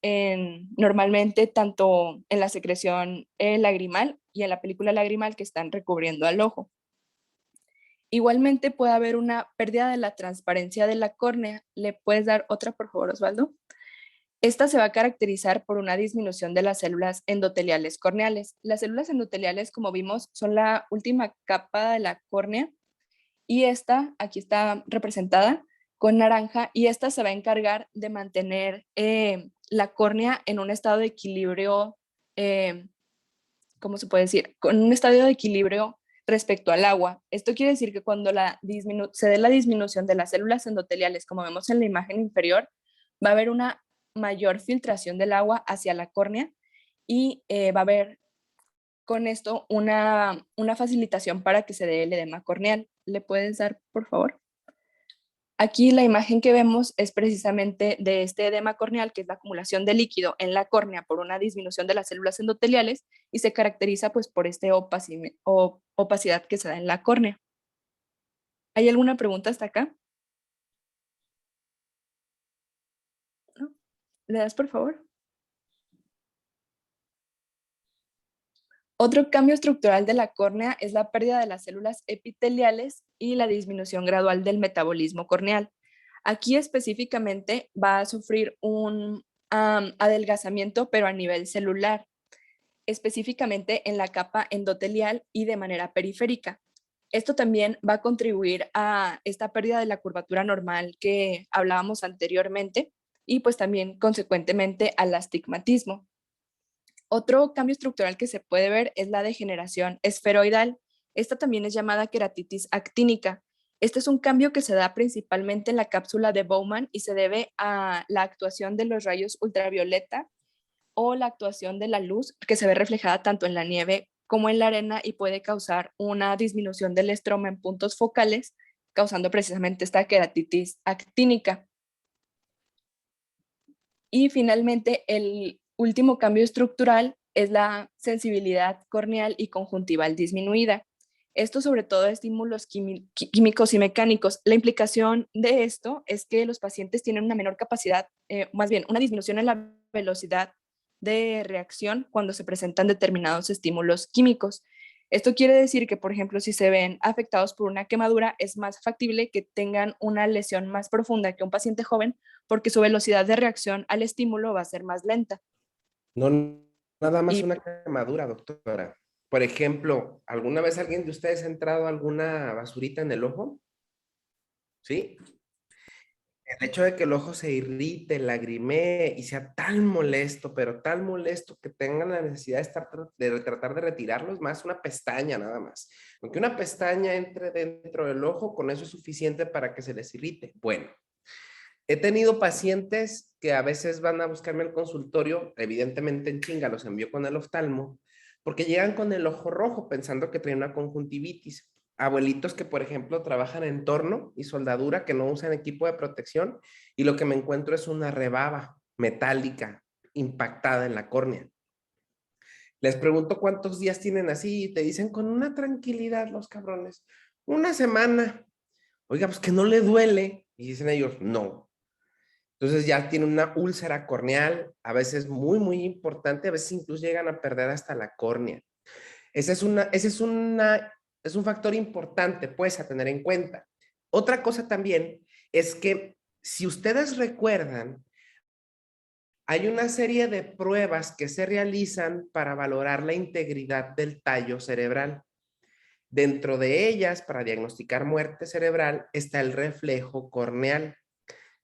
normalmente tanto en la secreción lagrimal y en la película lagrimal que están recubriendo al ojo. Igualmente puede haber una pérdida de la transparencia de la córnea. ¿Le puedes dar otra, por favor, Osvaldo? Esta se va a caracterizar por una disminución de las células endoteliales corneales. Las células endoteliales, como vimos, son la última capa de la córnea y esta, aquí está representada con naranja, y esta se va a encargar de mantener la córnea en un estado de equilibrio, ¿cómo se puede decir? Con un estado de equilibrio respecto al agua. Esto quiere decir que cuando se dé la disminución de las células endoteliales, como vemos en la imagen inferior, va a haber una mayor filtración del agua hacia la córnea y va a haber con esto una facilitación para que se dé el edema corneal. ¿Le puedes dar, por favor? Aquí la imagen que vemos es precisamente de este edema corneal, que es la acumulación de líquido en la córnea por una disminución de las células endoteliales y se caracteriza pues por esta opacidad que se da en la córnea. ¿Hay alguna pregunta hasta acá? ¿No? ¿Le das, por favor? Otro cambio estructural de la córnea es la pérdida de las células epiteliales y la disminución gradual del metabolismo corneal. Aquí específicamente va a sufrir un adelgazamiento, pero a nivel celular, específicamente en la capa endotelial y de manera periférica. Esto también va a contribuir a esta pérdida de la curvatura normal que hablábamos anteriormente y pues también consecuentemente al astigmatismo. Otro cambio estructural que se puede ver es la degeneración esferoidal. Esta también es llamada queratitis actínica. Este es un cambio que se da principalmente en la cápsula de Bowman y se debe a la actuación de los rayos ultravioleta o la actuación de la luz que se ve reflejada tanto en la nieve como en la arena y puede causar una disminución del estroma en puntos focales, causando precisamente esta queratitis actínica. Y finalmente, el último cambio estructural es la sensibilidad corneal y conjuntival disminuida. Esto sobre todo estímulos químicos y mecánicos. La implicación de esto es que los pacientes tienen una menor capacidad, más bien una disminución en la velocidad de reacción cuando se presentan determinados estímulos químicos. Esto quiere decir que, por ejemplo, si se ven afectados por una quemadura, es más factible que tengan una lesión más profunda que un paciente joven porque su velocidad de reacción al estímulo va a ser más lenta. No, nada más Y una quemadura, doctora. Por ejemplo, ¿alguna vez alguien de ustedes ha entrado alguna basurita en el ojo? ¿Sí? El hecho de que el ojo se irrite, lagrimee y sea tan molesto, pero tan molesto que tengan la necesidad de tratar de retirarlo, es más una pestaña nada más. Aunque una pestaña entre dentro del ojo, con eso es suficiente para que se les irrite. Bueno, he tenido pacientes que a veces van a buscarme al consultorio, evidentemente en chinga los envío con el oftalmo, porque llegan con el ojo rojo pensando que traen una conjuntivitis. Abuelitos que, por ejemplo, trabajan en torno y soldadura, que no usan equipo de protección, y lo que me encuentro es una rebaba metálica impactada en la córnea. Les pregunto cuántos días tienen así y te dicen con una tranquilidad los cabrones, una semana. Oiga, pues que no le duele. Y dicen ellos, no. Entonces ya tiene una úlcera corneal, a veces muy, muy importante, a veces incluso llegan a perder hasta la córnea. Ese es un factor importante, pues, a tener en cuenta. Otra cosa también es que si ustedes recuerdan, hay una serie de pruebas que se realizan para valorar la integridad del tallo cerebral. Dentro de ellas, para diagnosticar muerte cerebral, está el reflejo corneal,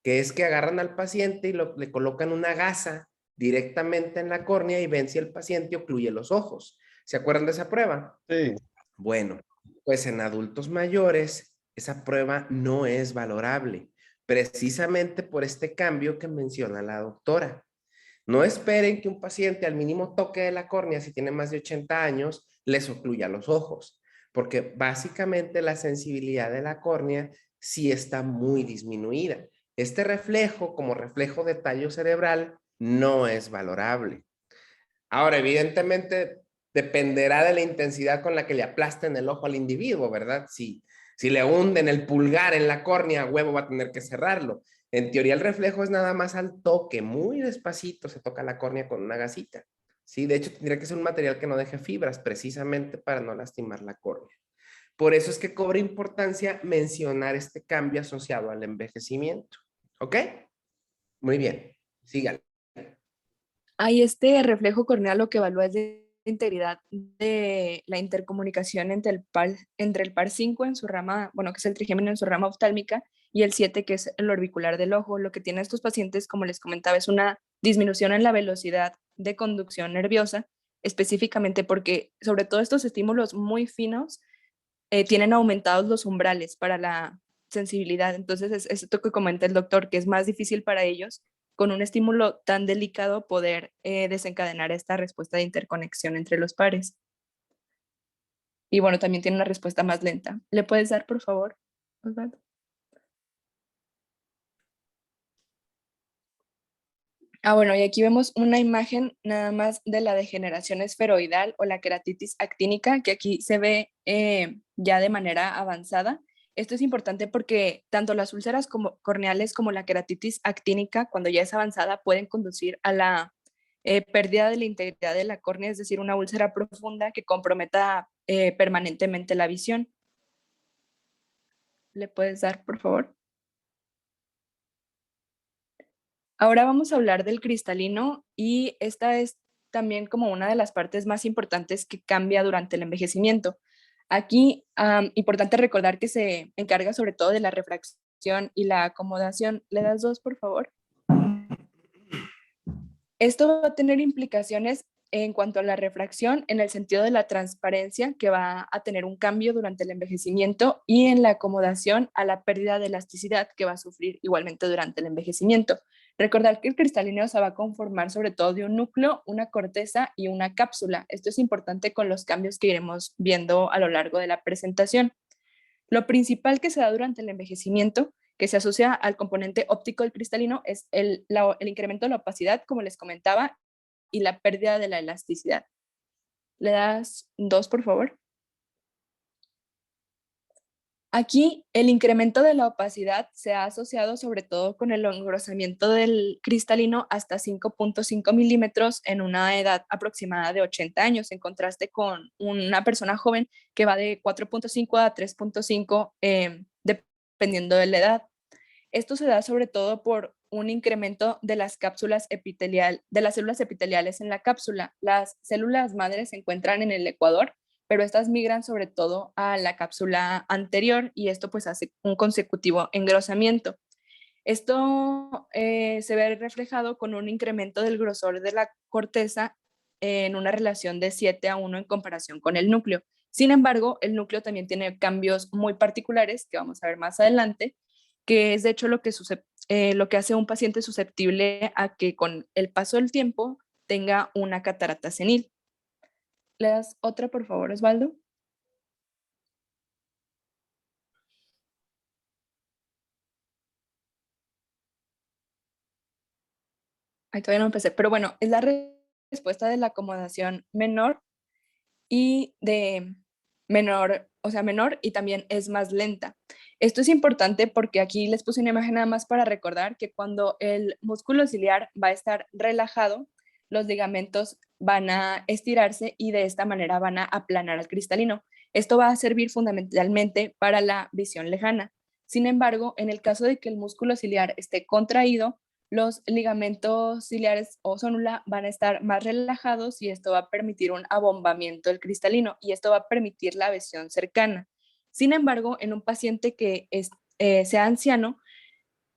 que es que agarran al paciente y le colocan una gasa directamente en la córnea y ven si el paciente ocluye los ojos. ¿Se acuerdan de esa prueba? Sí. Bueno, pues en adultos mayores esa prueba no es valorable, precisamente por este cambio que menciona la doctora. No esperen que un paciente al mínimo toque de la córnea, si tiene más de 80 años, les ocluya los ojos, porque básicamente la sensibilidad de la córnea sí está muy disminuida. Este reflejo, como reflejo de tallo cerebral, no es valorable. Ahora, evidentemente, dependerá de la intensidad con la que le aplasten el ojo al individuo, ¿verdad? Si le hunden el pulgar en la córnea, huevo va a tener que cerrarlo. En teoría, el reflejo es nada más al toque, muy despacito se toca la córnea con una gasita. Sí, de hecho, tendría que ser un material que no deje fibras, precisamente para no lastimar la córnea. Por eso es que cobra importancia mencionar este cambio asociado al envejecimiento. ¿Ok? Muy bien, síganle. hay este reflejo corneal lo que evalúa es la integridad de la intercomunicación entre el par 5 en su rama, bueno, que es el trigémino en su rama oftálmica, y el 7 que es el orbicular del ojo. Lo que tienen estos pacientes, como les comentaba, es una disminución en la velocidad de conducción nerviosa, específicamente porque sobre todo estos estímulos muy finos tienen aumentados los umbrales para la sensibilidad. Entonces, es esto que comenta el doctor, que es más difícil para ellos con un estímulo tan delicado poder desencadenar esta respuesta de interconexión entre los pares. Y bueno, también tiene una respuesta más lenta. ¿Le puedes dar, por favor, Osvaldo? Bueno, y aquí vemos una imagen nada más de la degeneración esferoidal o la queratitis actínica, que aquí se ve ya de manera avanzada. Esto es importante porque tanto las úlceras corneales como la queratitis actínica, cuando ya es avanzada, pueden conducir a la pérdida de la integridad de la córnea, es decir, una úlcera profunda que comprometa permanentemente la visión. ¿Le puedes dar, por favor? Ahora vamos a hablar del cristalino y esta es también como una de las partes más importantes que cambia durante el envejecimiento. Aquí, importante recordar que se encarga sobre todo de la refracción y la acomodación. ¿Le das 2, por favor? Esto va a tener implicaciones en cuanto a la refracción, en el sentido de la transparencia, que va a tener un cambio durante el envejecimiento, y en la acomodación a la pérdida de elasticidad que va a sufrir igualmente durante el envejecimiento. Recordar que el cristalino se va a conformar sobre todo de un núcleo, una corteza y una cápsula. Esto es importante con los cambios que iremos viendo a lo largo de la presentación. Lo principal que se da durante el envejecimiento, que se asocia al componente óptico del cristalino, es el incremento de la opacidad, como les comentaba, y la pérdida de la elasticidad. ¿Le das 2, por favor? Aquí el incremento de la opacidad se ha asociado sobre todo con el engrosamiento del cristalino hasta 5.5 milímetros en una edad aproximada de 80 años, en contraste con una persona joven que va de 4.5 a 3.5 dependiendo de la edad. Esto se da sobre todo por un incremento de las cápsulas de las células epiteliales en la cápsula. Las células madres se encuentran en el ecuador, pero estas migran sobre todo a la cápsula anterior y esto pues hace un consecutivo engrosamiento. Esto se ve reflejado con un incremento del grosor de la corteza en una relación de 7:1 en comparación con el núcleo. Sin embargo, el núcleo también tiene cambios muy particulares que vamos a ver más adelante, que es de hecho lo que hace a un paciente susceptible a que con el paso del tiempo tenga una catarata senil. ¿Le das otra, por favor, Osvaldo? Ay, todavía no empecé, pero bueno, es la respuesta de la acomodación menor y de menor, o sea, menor y también es más lenta. Esto es importante porque aquí les puse una imagen nada más para recordar que cuando el músculo ciliar va a estar relajado, los ligamentos van a estirarse y de esta manera van a aplanar al cristalino. Esto va a servir fundamentalmente para la visión lejana. Sin embargo, en el caso de que el músculo ciliar esté contraído, los ligamentos ciliares o zónula van a estar más relajados y esto va a permitir un abombamiento del cristalino y esto va a permitir la visión cercana. Sin embargo, en un paciente que sea anciano,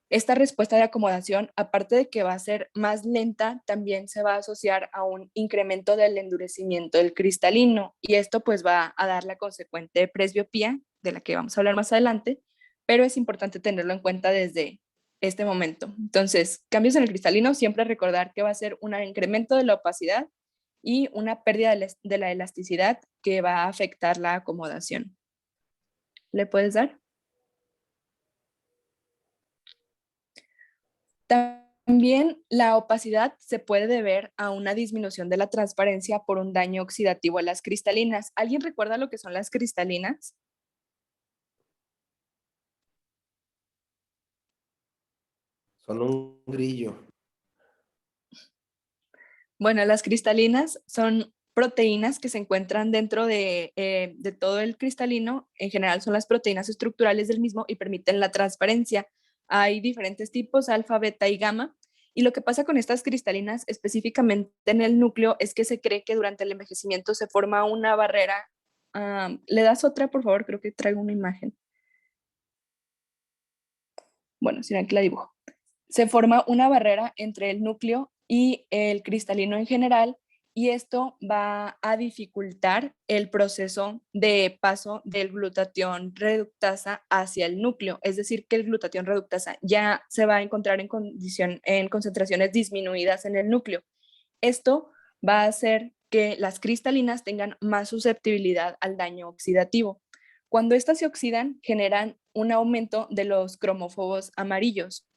esta respuesta de acomodación, aparte de que va a ser más lenta, también se va a asociar a un incremento del endurecimiento del cristalino y esto pues va a dar la consecuente presbiopía, de la que vamos a hablar más adelante, pero es importante tenerlo en cuenta desde este momento. Entonces, cambios en el cristalino, siempre recordar que va a ser un incremento de la opacidad y una pérdida de la elasticidad que va a afectar la acomodación. ¿Le puedes dar? También la opacidad se puede deber a una disminución de la transparencia por un daño oxidativo a las cristalinas. ¿Alguien recuerda lo que son las cristalinas? Son un grillo. Bueno, las cristalinas son proteínas que se encuentran dentro de todo el cristalino. En general son las proteínas estructurales del mismo y permiten la transparencia. Hay diferentes tipos, alfa, beta y gamma. Y lo que pasa con estas cristalinas específicamente en el núcleo es que se cree que durante el envejecimiento se forma una barrera. ¿Le das otra, por favor? Creo que traigo una imagen. Bueno, si no, aquí la dibujo. Se forma una barrera entre el núcleo y el cristalino en general y esto va a dificultar el proceso de paso del glutatión reductasa hacia el núcleo. Es decir, que el glutatión reductasa ya se va a encontrar en concentraciones disminuidas en el núcleo. Esto va a hacer que las cristalinas tengan más susceptibilidad al daño oxidativo. Cuando estas se oxidan, generan un aumento de los cromófobos amarillos.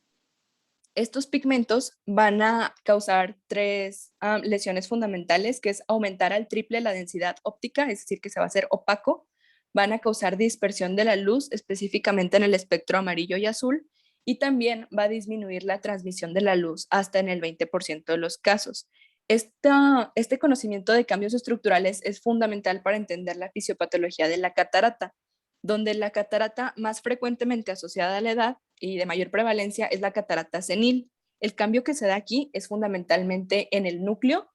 Estos pigmentos van a causar 3 lesiones fundamentales, que es aumentar al triple la densidad óptica, es decir, que se va a hacer opaco, van a causar dispersión de la luz, específicamente en el espectro amarillo y azul, y también va a disminuir la transmisión de la luz hasta en el 20% de los casos. Este conocimiento de cambios estructurales es fundamental para entender la fisiopatología de la catarata, donde la catarata más frecuentemente asociada a la edad y de mayor prevalencia es la catarata senil. El cambio que se da aquí es fundamentalmente en el núcleo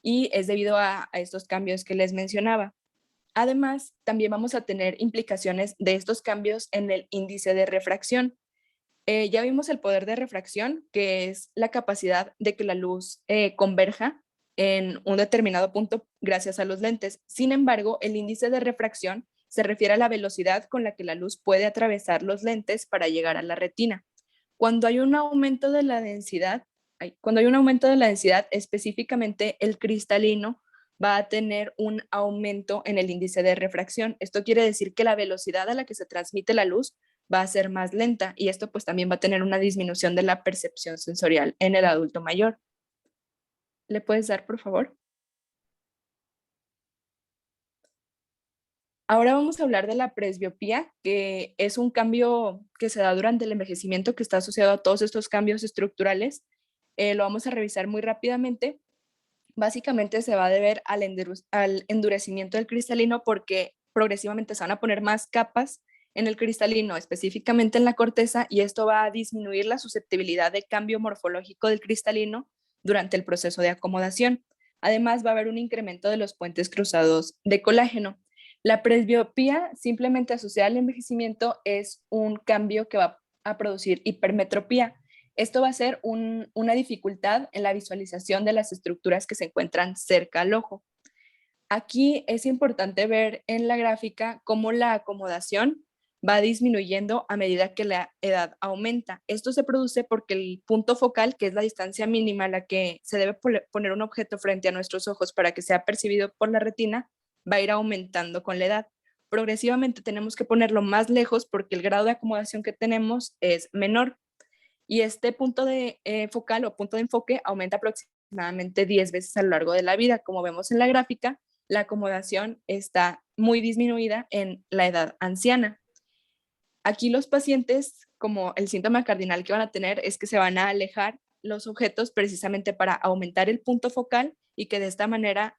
y es debido a estos cambios que les mencionaba. Además, también vamos a tener implicaciones de estos cambios en el índice de refracción. Ya vimos el poder de refracción, que es la capacidad de que la luz converja en un determinado punto gracias a los lentes. Sin embargo, el índice de refracción se refiere a la velocidad con la que la luz puede atravesar los lentes para llegar a la retina. Cuando hay un aumento de la densidad, específicamente el cristalino va a tener un aumento en el índice de refracción. Esto quiere decir que la velocidad a la que se transmite la luz va a ser más lenta y esto pues también va a tener una disminución de la percepción sensorial en el adulto mayor. ¿Le puedes dar, por favor? Ahora vamos a hablar de la presbiopía, que es un cambio que se da durante el envejecimiento que está asociado a todos estos cambios estructurales. Lo vamos a revisar muy rápidamente. Básicamente se va a deber al endurecimiento del cristalino porque progresivamente se van a poner más capas en el cristalino, específicamente en la corteza, y esto va a disminuir la susceptibilidad de cambio morfológico del cristalino durante el proceso de acomodación. Además, va a haber un incremento de los puentes cruzados de colágeno. La presbiopía, simplemente asociada al envejecimiento, es un cambio que va a producir hipermetropía. Esto va a ser una dificultad en la visualización de las estructuras que se encuentran cerca al ojo. Aquí es importante ver en la gráfica cómo la acomodación va disminuyendo a medida que la edad aumenta. Esto se produce porque el punto focal, que es la distancia mínima a la que se debe poner un objeto frente a nuestros ojos para que sea percibido por la retina, va a ir aumentando con la edad. Progresivamente tenemos que ponerlo más lejos porque el grado de acomodación que tenemos es menor. Y este punto de focal o punto de enfoque aumenta aproximadamente 10 veces a lo largo de la vida. Como vemos en la gráfica, la acomodación está muy disminuida en la edad anciana. Aquí los pacientes, como el síntoma cardinal que van a tener es que se van a alejar los objetos precisamente para aumentar el punto focal y que de esta manera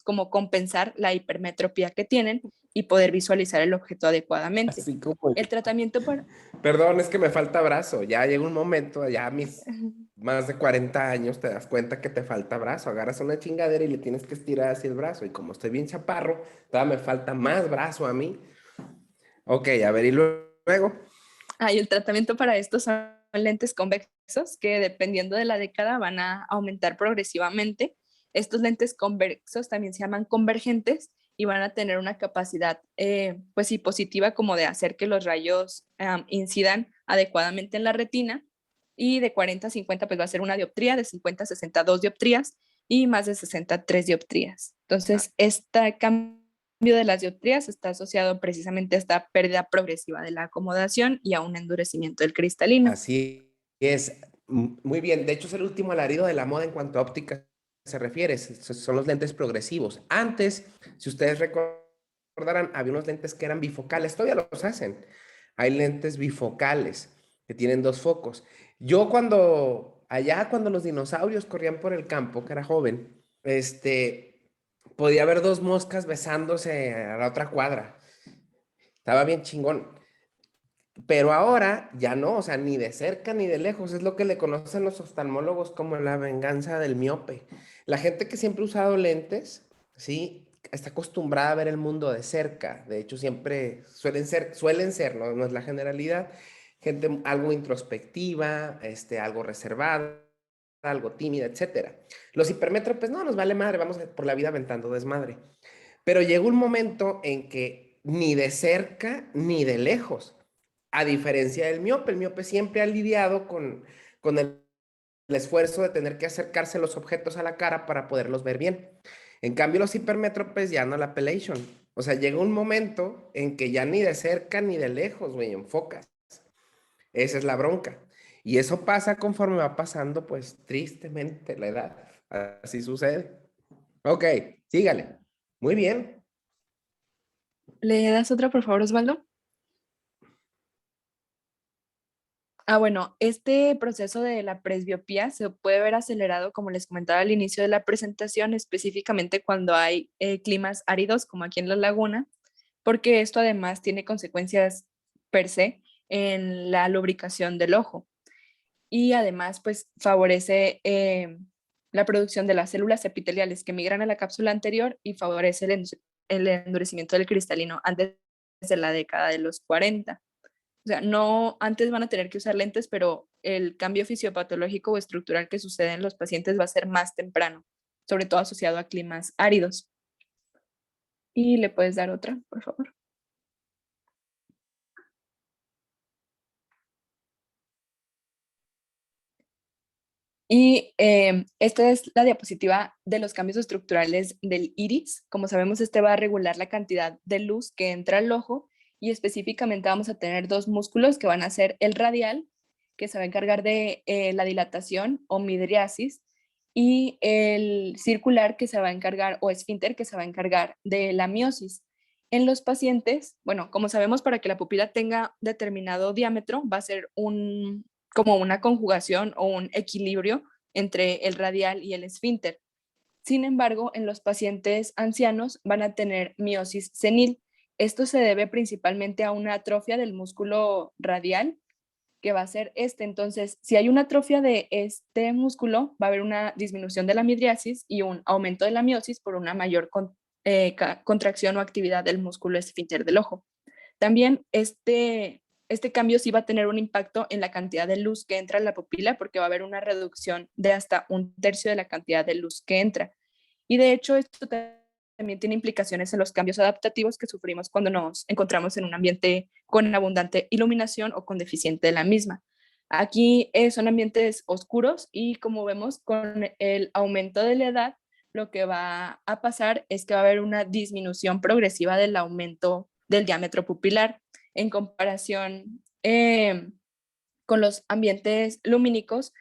como compensar la hipermetropía que tienen y poder visualizar el objeto adecuadamente. Así como El tratamiento para... Perdón, es que me falta brazo. Ya llega un momento, ya a mis más de 40 años, te das cuenta que te falta brazo. Agarras una chingadera y le tienes que estirar así el brazo. Y como estoy bien chaparro, todavía me falta más brazo a mí. Ok, a ver, y luego. Y el tratamiento para esto son lentes convexos que dependiendo de la década van a aumentar progresivamente. Estos lentes convexos también se llaman convergentes y van a tener una capacidad, pues sí, positiva como de hacer que los rayos incidan adecuadamente en la retina, y de 40 a 50 pues va a ser una dioptría, de 50 a 60 2 dioptrías y más de 60 3 dioptrías. Entonces, este cambio de las dioptrías está asociado precisamente a esta pérdida progresiva de la acomodación y a un endurecimiento del cristalino. Así es. Muy bien. De hecho, es el último alarido de la moda en cuanto a óptica se refiere. Son los lentes progresivos. Antes, si ustedes recordarán, había unos lentes que eran bifocales. Todavía los hacen. Hay lentes bifocales que tienen dos focos. Yo cuando los dinosaurios corrían por el campo, que era joven, podía ver dos moscas besándose a la otra cuadra. Estaba bien chingón. Pero ahora ya no, o sea, ni de cerca ni de lejos. Es lo que le conocen los oftalmólogos como la venganza del miope. La gente que siempre ha usado lentes, sí, está acostumbrada a ver el mundo de cerca. De hecho, siempre suelen ser, no es la generalidad, gente algo introspectiva, algo reservada, algo tímida, etcétera. Los hipermétropes, no, nos vale madre, vamos por la vida aventando desmadre. Pero llegó un momento en que ni de cerca ni de lejos, a diferencia del miope, el miope siempre ha lidiado con el esfuerzo de tener que acercarse los objetos a la cara para poderlos ver bien. En cambio, los hipermétropes ya no la appellation. O sea, llega un momento en que ya ni de cerca ni de lejos, güey, enfocas. Esa es la bronca. Y eso pasa conforme va pasando, pues, tristemente la edad. Así sucede. Ok, sígale. Muy bien. ¿Le das otra, por favor, Osvaldo? Bueno, este proceso de la presbiopía se puede ver acelerado, como les comentaba al inicio de la presentación, específicamente cuando hay climas áridos, como aquí en la laguna, porque esto además tiene consecuencias per se en la lubricación del ojo y además pues favorece la producción de las células epiteliales que migran a la cápsula anterior y favorece el endurecimiento del cristalino antes de la década de los 40. O sea, no, antes van a tener que usar lentes, pero el cambio fisiopatológico o estructural que sucede en los pacientes va a ser más temprano, sobre todo asociado a climas áridos. Y le puedes dar otra, por favor. Y esta es la diapositiva de los cambios estructurales del iris. Como sabemos, este va a regular la cantidad de luz que entra al ojo y específicamente vamos a tener dos músculos que van a ser el radial, que se va a encargar de la dilatación o midriasis, y el circular que se va a encargar, o esfínter, que se va a encargar de la miosis. En los pacientes, bueno, como sabemos, para que la pupila tenga determinado diámetro, va a ser como una conjugación o un equilibrio entre el radial y el esfínter. Sin embargo, en los pacientes ancianos van a tener miosis senil. Esto se debe principalmente a una atrofia del músculo radial, que va a ser este. Entonces, si hay una atrofia de este músculo, va a haber una disminución de la midriasis y un aumento de la miosis por una mayor contracción o actividad del músculo esfínter del ojo. También este cambio sí va a tener un impacto en la cantidad de luz que entra a la pupila, porque va a haber una reducción de hasta 1/3 de la cantidad de luz que entra. Y de hecho, esto también tiene implicaciones en los cambios adaptativos que sufrimos cuando nos encontramos en un ambiente con abundante iluminación o con deficiente de la misma. Aquí son ambientes oscuros y como vemos con el aumento de la edad, lo que va a pasar es que va a haber una disminución progresiva del aumento del diámetro pupilar en comparación con los ambientes lumínicos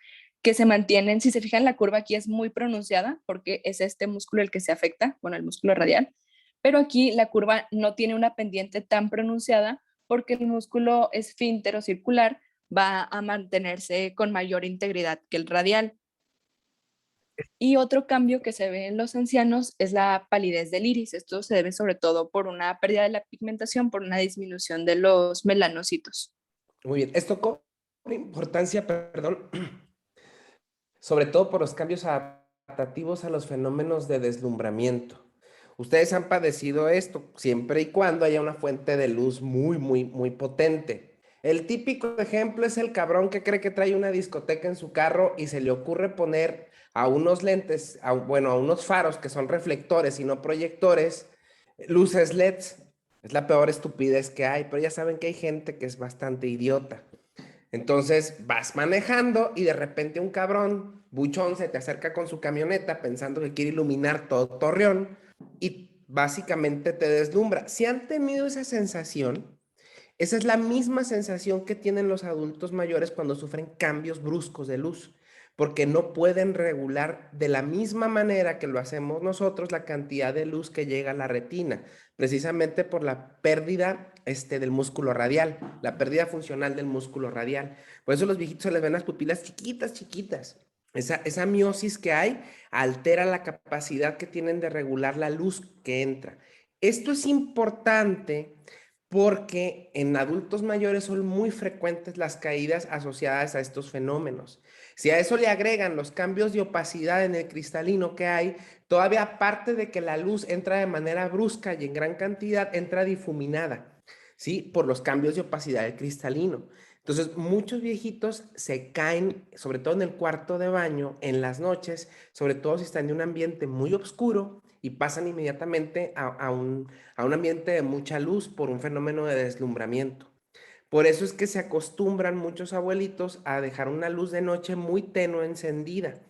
que se mantienen. Si se fijan, la curva aquí es muy pronunciada porque es este músculo el que se afecta, bueno, el músculo radial, pero aquí la curva no tiene una pendiente tan pronunciada porque el músculo esfínter o circular va a mantenerse con mayor integridad que el radial. Y otro cambio que se ve en los ancianos es la palidez del iris. Esto se debe sobre todo por una pérdida de la pigmentación, por una disminución de los melanocitos. Muy bien, esto cobra importancia, perdón, sobre todo por los cambios adaptativos a los fenómenos de deslumbramiento. Ustedes han padecido esto siempre y cuando haya una fuente de luz muy potente. El típico ejemplo es el cabrón que cree que trae una discoteca en su carro y se le ocurre poner a unos lentes, a unos faros que son reflectores y no proyectores, luces LEDs. Es la peor estupidez que hay, pero ya saben que hay gente que es bastante idiota. Entonces vas manejando y de repente un cabrón buchón se te acerca con su camioneta pensando que quiere iluminar todo Torreón y básicamente te deslumbra. Si han tenido esa sensación, esa es la misma sensación que tienen los adultos mayores cuando sufren cambios bruscos de luz, porque no pueden regular de la misma manera que lo hacemos nosotros la cantidad de luz que llega a la retina, precisamente por la pérdida del músculo radial, la pérdida funcional del músculo radial. Por eso a los viejitos se les ven las pupilas chiquitas. Esa miosis que hay altera la capacidad que tienen de regular la luz que entra. Esto es importante porque en adultos mayores son muy frecuentes las caídas asociadas a estos fenómenos. Si a eso le agregan los cambios de opacidad en el cristalino que hay, todavía aparte de que la luz entra de manera brusca y en gran cantidad, entra difuminada, ¿sí? Por los cambios de opacidad del cristalino. Entonces, muchos viejitos se caen, sobre todo en el cuarto de baño, en las noches, sobre todo si están en un ambiente muy oscuro y pasan inmediatamente a un ambiente de mucha luz por un fenómeno de deslumbramiento. Por eso es que se acostumbran muchos abuelitos a dejar una luz de noche muy tenue encendida.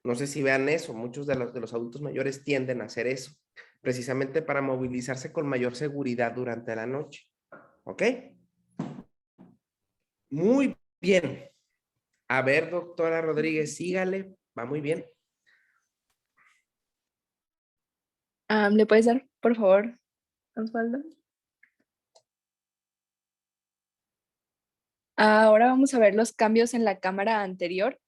No sé si vean eso, muchos de los adultos mayores tienden a hacer eso, precisamente para movilizarse con mayor seguridad durante la noche. ¿Ok? Muy bien. A ver, doctora Rodríguez, sígale. Va muy bien. ¿Le puedes dar, por favor, Osvaldo? Ahora vamos a ver los cambios en la cámara anterior.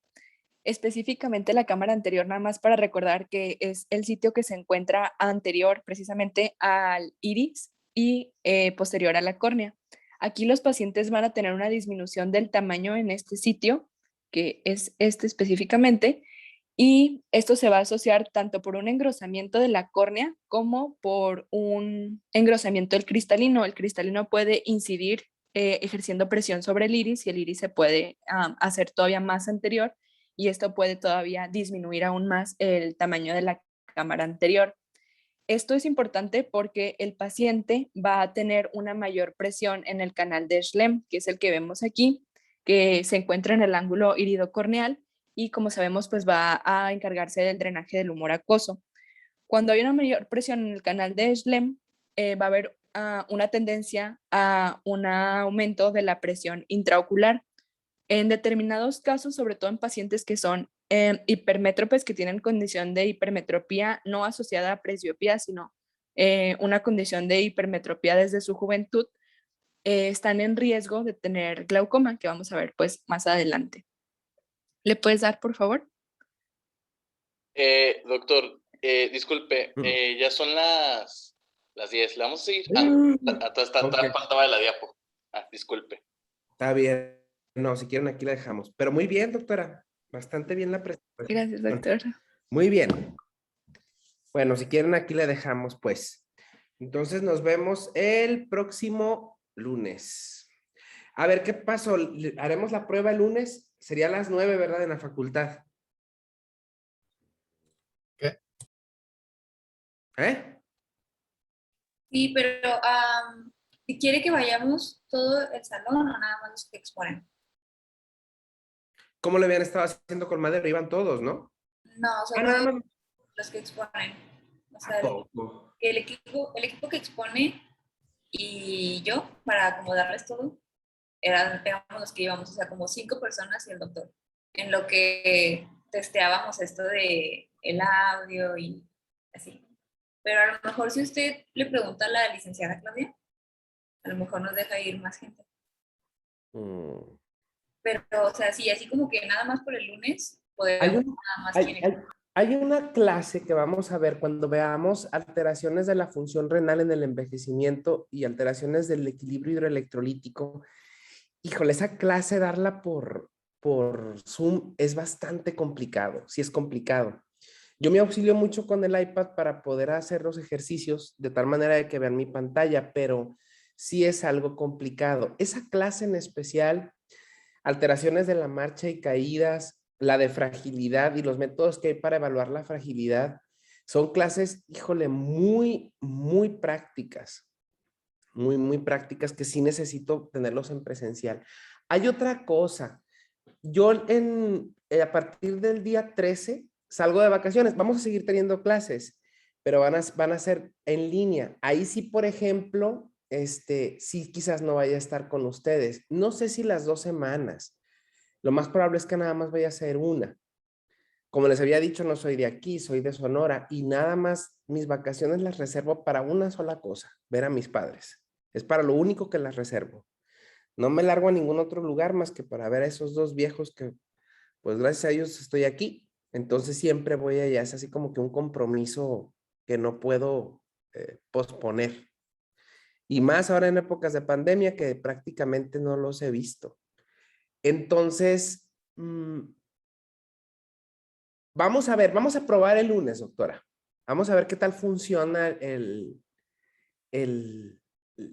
Específicamente la cámara anterior, nada más para recordar que es el sitio que se encuentra anterior precisamente al iris y posterior a la córnea. Aquí los pacientes van a tener una disminución del tamaño en este sitio, que es este específicamente, y esto se va a asociar tanto por un engrosamiento de la córnea como por un engrosamiento del cristalino. El cristalino puede incidir ejerciendo presión sobre el iris y el iris se puede hacer todavía más anterior y esto puede todavía disminuir aún más el tamaño de la cámara anterior. Esto es importante porque el paciente va a tener una mayor presión en el canal de Schlemm, que es el que vemos aquí, que se encuentra en el ángulo iridocorneal y como sabemos pues va a encargarse del drenaje del humor acuoso. Cuando hay una mayor presión en el canal de Schlemm, va a haber una tendencia a un aumento de la presión intraocular. En determinados casos, sobre todo en pacientes que son hipermétropes, que tienen condición de hipermetropía no asociada a presbiopía, sino una condición de hipermetropía desde su juventud, están en riesgo de tener glaucoma, que vamos a ver pues más adelante. ¿Le puedes dar, por favor? Doctor, disculpe, ya son las 10. ¿Le vamos a seguir? Ok. Faltaba la diapo. Disculpe. Está bien. No, si quieren aquí la dejamos. Pero muy bien, doctora. Bastante bien la presentación. Gracias, doctor. Muy bien. Bueno, si quieren aquí la dejamos, pues. Entonces nos vemos el próximo lunes. A ver, ¿qué pasó? Haremos la prueba el lunes. Sería a las 9, ¿verdad? En la facultad. ¿Qué? ¿Eh? Sí, pero si quiere que vayamos todo el salón o nada más los que exponen. ¿Cómo le habían estado haciendo con Madero? Iban todos, ¿no? No, solo Nada más. los que exponen. O ¿A sea, poco? el equipo que expone y yo, para acomodarles todo, éramos los que íbamos, o sea, como 5 personas y el doctor. En lo que testeábamos esto de el audio y así. Pero a lo mejor si usted le pregunta a la licenciada Claudia, a lo mejor nos deja ir más gente. Pero, o sea, sí, así como que nada más por el lunes podemos nada más Hay una clase que vamos a ver cuando veamos alteraciones de la función renal en el envejecimiento y alteraciones del equilibrio hidroelectrolítico. Híjole, esa clase darla por Zoom es bastante complicado, sí es complicado. Yo me auxilio mucho con el iPad para poder hacer los ejercicios de tal manera de que vean mi pantalla, pero sí es algo complicado. Esa clase en especial, alteraciones de la marcha y caídas, la de fragilidad y los métodos que hay para evaluar la fragilidad, son clases, híjole, muy, muy prácticas. Muy prácticas que sí necesito tenerlos en presencial. Hay otra cosa. Yo a partir del día 13 salgo de vacaciones. Vamos a seguir teniendo clases, pero van a ser en línea. Ahí sí, por ejemplo, sí quizás no vaya a estar con ustedes. No sé si las 2 semanas. Lo más probable es que nada más vaya a ser una. Como les había dicho, no soy de aquí, soy de Sonora y nada más mis vacaciones las reservo para una sola cosa, ver a mis padres. Es para lo único que las reservo. No me largo a ningún otro lugar más que para ver a esos 2 viejos que, pues gracias a ellos estoy aquí. Entonces siempre voy allá. Es así como que un compromiso que no puedo posponer. Y más ahora en épocas de pandemia que prácticamente no los he visto. Entonces, vamos a ver, vamos a probar el lunes, doctora. Vamos a ver qué tal funciona el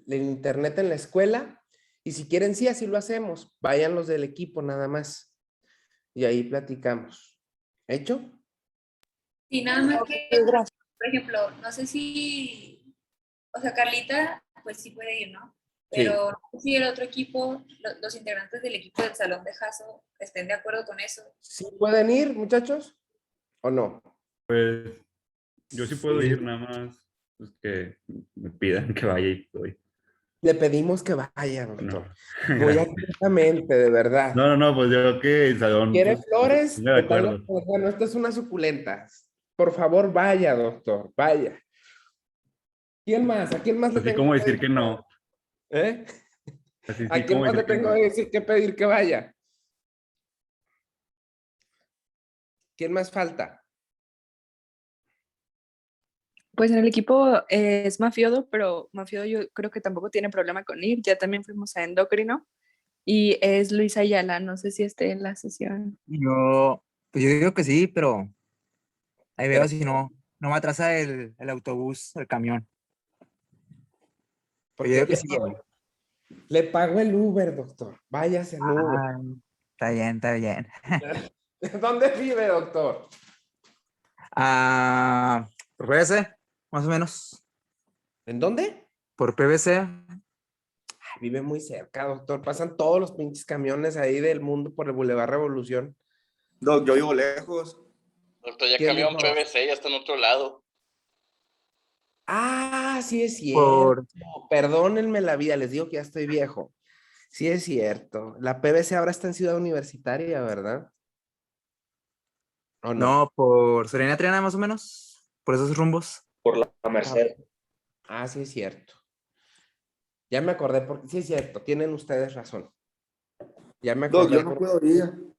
internet en la escuela. Y si quieren, sí, así lo hacemos. Vayan los del equipo nada más. Y ahí platicamos. ¿Hecho? Sí, nada más que, por ejemplo, no sé si, o sea, Carlita, pues sí puede ir, ¿no? Pero no sé si el otro equipo, los integrantes del equipo del salón de Jaso estén de acuerdo con eso. ¿Sí pueden ir, muchachos? ¿O no? Pues yo sí puedo ir, nada más pues, que me pidan que vaya y voy. Le pedimos que vaya, doctor. No. Muy atentamente, de verdad. No, pues yo que el salón. ¿Quiere Pues, flores? venga de acuerdo. Bueno, esto es una suculenta. Por favor, vaya, doctor, vaya. ¿Quién más? ¿A quién más le Así tengo como que decir pedir? que no. ¿Eh? Así, ¿A sí, quién ¿cómo más le dice que tengo no? que decir que pedir que vaya? ¿Quién más falta? Pues en el equipo es Mafiodo, pero Mafiodo yo creo que tampoco tiene problema con ir. Ya también fuimos a endocrino y es Luis Ayala, no sé si esté en la sesión. Pues yo digo que sí, pero ahí Pero veo si no me atrasa el autobús, el camión. Yo porque digo que sí. le pago el Uber, doctor. Váyase en Uber. Ah, está bien, está bien. ¿Dónde vive, doctor? Ah, por PVC, más o menos. ¿En dónde? Por PVC. Ay, vive muy cerca, doctor. Pasan todos los pinches camiones ahí del mundo por el Boulevard Revolución. Doc, yo vivo lejos. Doctor, ya ¿Quién cambió un dijo? PVC, ya está en otro lado. Ah, sí es Por, cierto. Perdónenme la vida, les digo que ya estoy viejo. Sí es cierto. La PVC ahora está en Ciudad Universitaria, ¿verdad? ¿O no? no, por Serena Triana, más o menos. Por esos rumbos. Por la Merced. Ah, sí es cierto. Ya me acordé, porque sí es cierto, tienen ustedes razón. Ya me Doc, acordé. yo no puedo ir.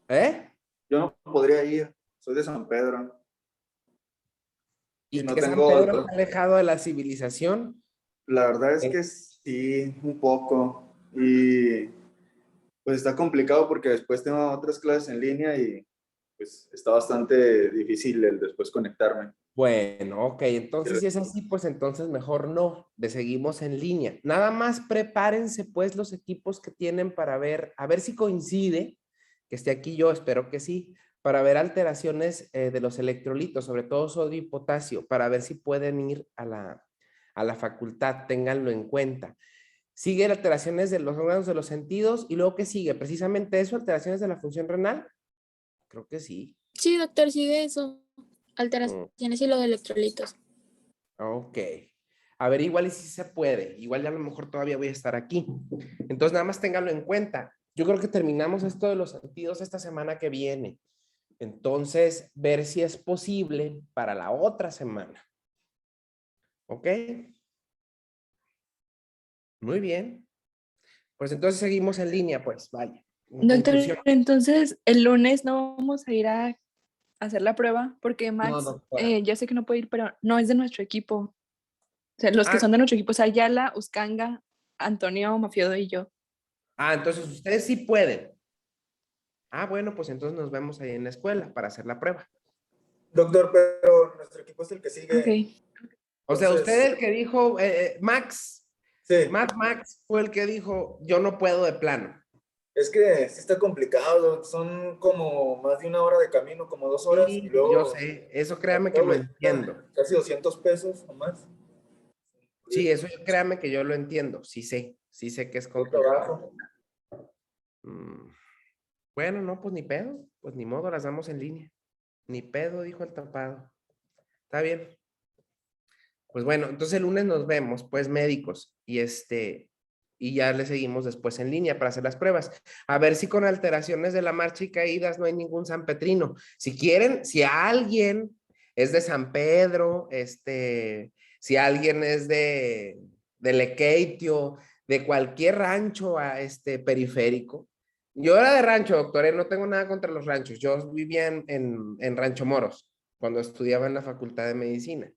¿Eh? Yo no podría ir. Soy de San Pedro. ¿Y Y no que San tengo. Pedro está alejado de la civilización? La verdad es que sí, un poco. Y pues está complicado porque después tengo otras clases en línea y pues está bastante difícil el después conectarme. Bueno, ok, entonces si es así, pues entonces mejor no, de seguimos en línea. Nada más prepárense pues los equipos que tienen para ver, a ver si coincide, que esté aquí yo, espero que sí, para ver alteraciones de los electrolitos, sobre todo sodio y potasio, para ver si pueden ir a la facultad, ténganlo en cuenta. Sigue alteraciones de los órganos de los sentidos y luego ¿qué sigue? Precisamente eso, alteraciones de la función renal. Creo que sí. Sí, doctor, sigue eso. Alteraciones y los electrolitos. Ok. A ver, igual y si se puede. Igual ya a lo mejor todavía voy a estar aquí. Entonces, nada más ténganlo en cuenta. Yo creo que terminamos esto de los sentidos esta semana que viene. Entonces, ver si es posible para la otra semana. ¿Ok? Muy bien. Pues entonces seguimos en línea, pues, vaya. En Doctor, conclusión. entonces el lunes no vamos a ir a hacer la prueba porque No, Max, doctora. ya sé que no puede ir, pero no es de nuestro equipo. O sea, los que Ah. son de nuestro equipo, o sea, Ayala, Uscanga, Antonio, Mafiodo y yo. Ah, entonces ustedes sí pueden. Ah, bueno, pues entonces nos vemos ahí en la escuela para hacer la prueba. Doctor, pero nuestro equipo es el que sigue. Ok. O sea, Entonces, usted el que dijo, Max, sí, Max fue el que dijo, yo no puedo de plano. es que sí está complicado. Son como más de una hora de camino, como 2 horas. Sí, Y luego yo sé, eso créame que lo entiendo. casi 200 pesos o más. Sí, eso créame que yo lo entiendo, sí sé que es complicado. Trabajo. Bueno, no, pues ni pedo, pues ni modo, las damos en línea. Ni pedo, dijo el tapado. Está bien. Pues bueno, entonces el lunes nos vemos, pues médicos, y ya le seguimos después en línea para hacer las pruebas. A ver si con alteraciones de la marcha y caídas no hay ningún sanpetrino. Si quieren, si alguien es de San Pedro, si alguien es de Lequeitio, de cualquier rancho periférico. Yo era de rancho, doctor, no tengo nada contra los ranchos. Yo vivía en Rancho Moros cuando estudiaba en la Facultad de Medicina.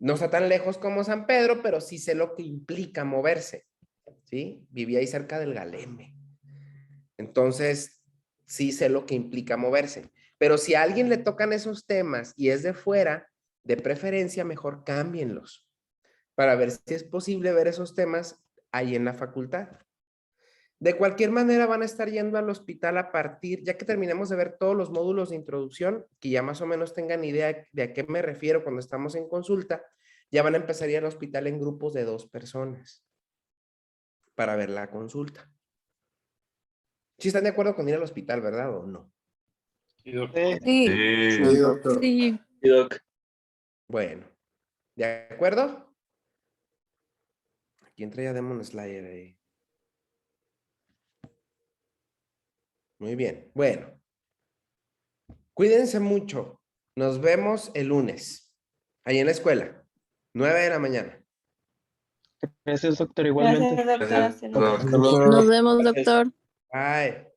No está tan lejos como San Pedro, pero sí sé lo que implica moverse, ¿sí? Vivía ahí cerca del Galeme. Entonces, sí sé lo que implica moverse. Pero si a alguien le tocan esos temas y es de fuera, de preferencia, mejor cámbienlos para ver si es posible ver esos temas ahí en la facultad. De cualquier manera van a estar yendo al hospital a partir, ya que terminemos de ver todos los módulos de introducción, que ya más o menos tengan idea de a qué me refiero cuando estamos en consulta, ya van a empezar a ir al hospital en grupos de 2 personas para ver la consulta. ¿Sí están de acuerdo con ir al hospital, verdad o no? Sí, doctor. Sí, Sí, doctor. sí. Sí, doc. Bueno, ¿de acuerdo? Aquí entra ya Demon Slayer ahí. Muy bien, bueno. Cuídense mucho. Nos vemos el lunes, ahí en la escuela, 9 de la mañana. Gracias, doctor, igualmente. Gracias, doctor. Hasta luego. Doctor. Nos vemos, doctor. Bye.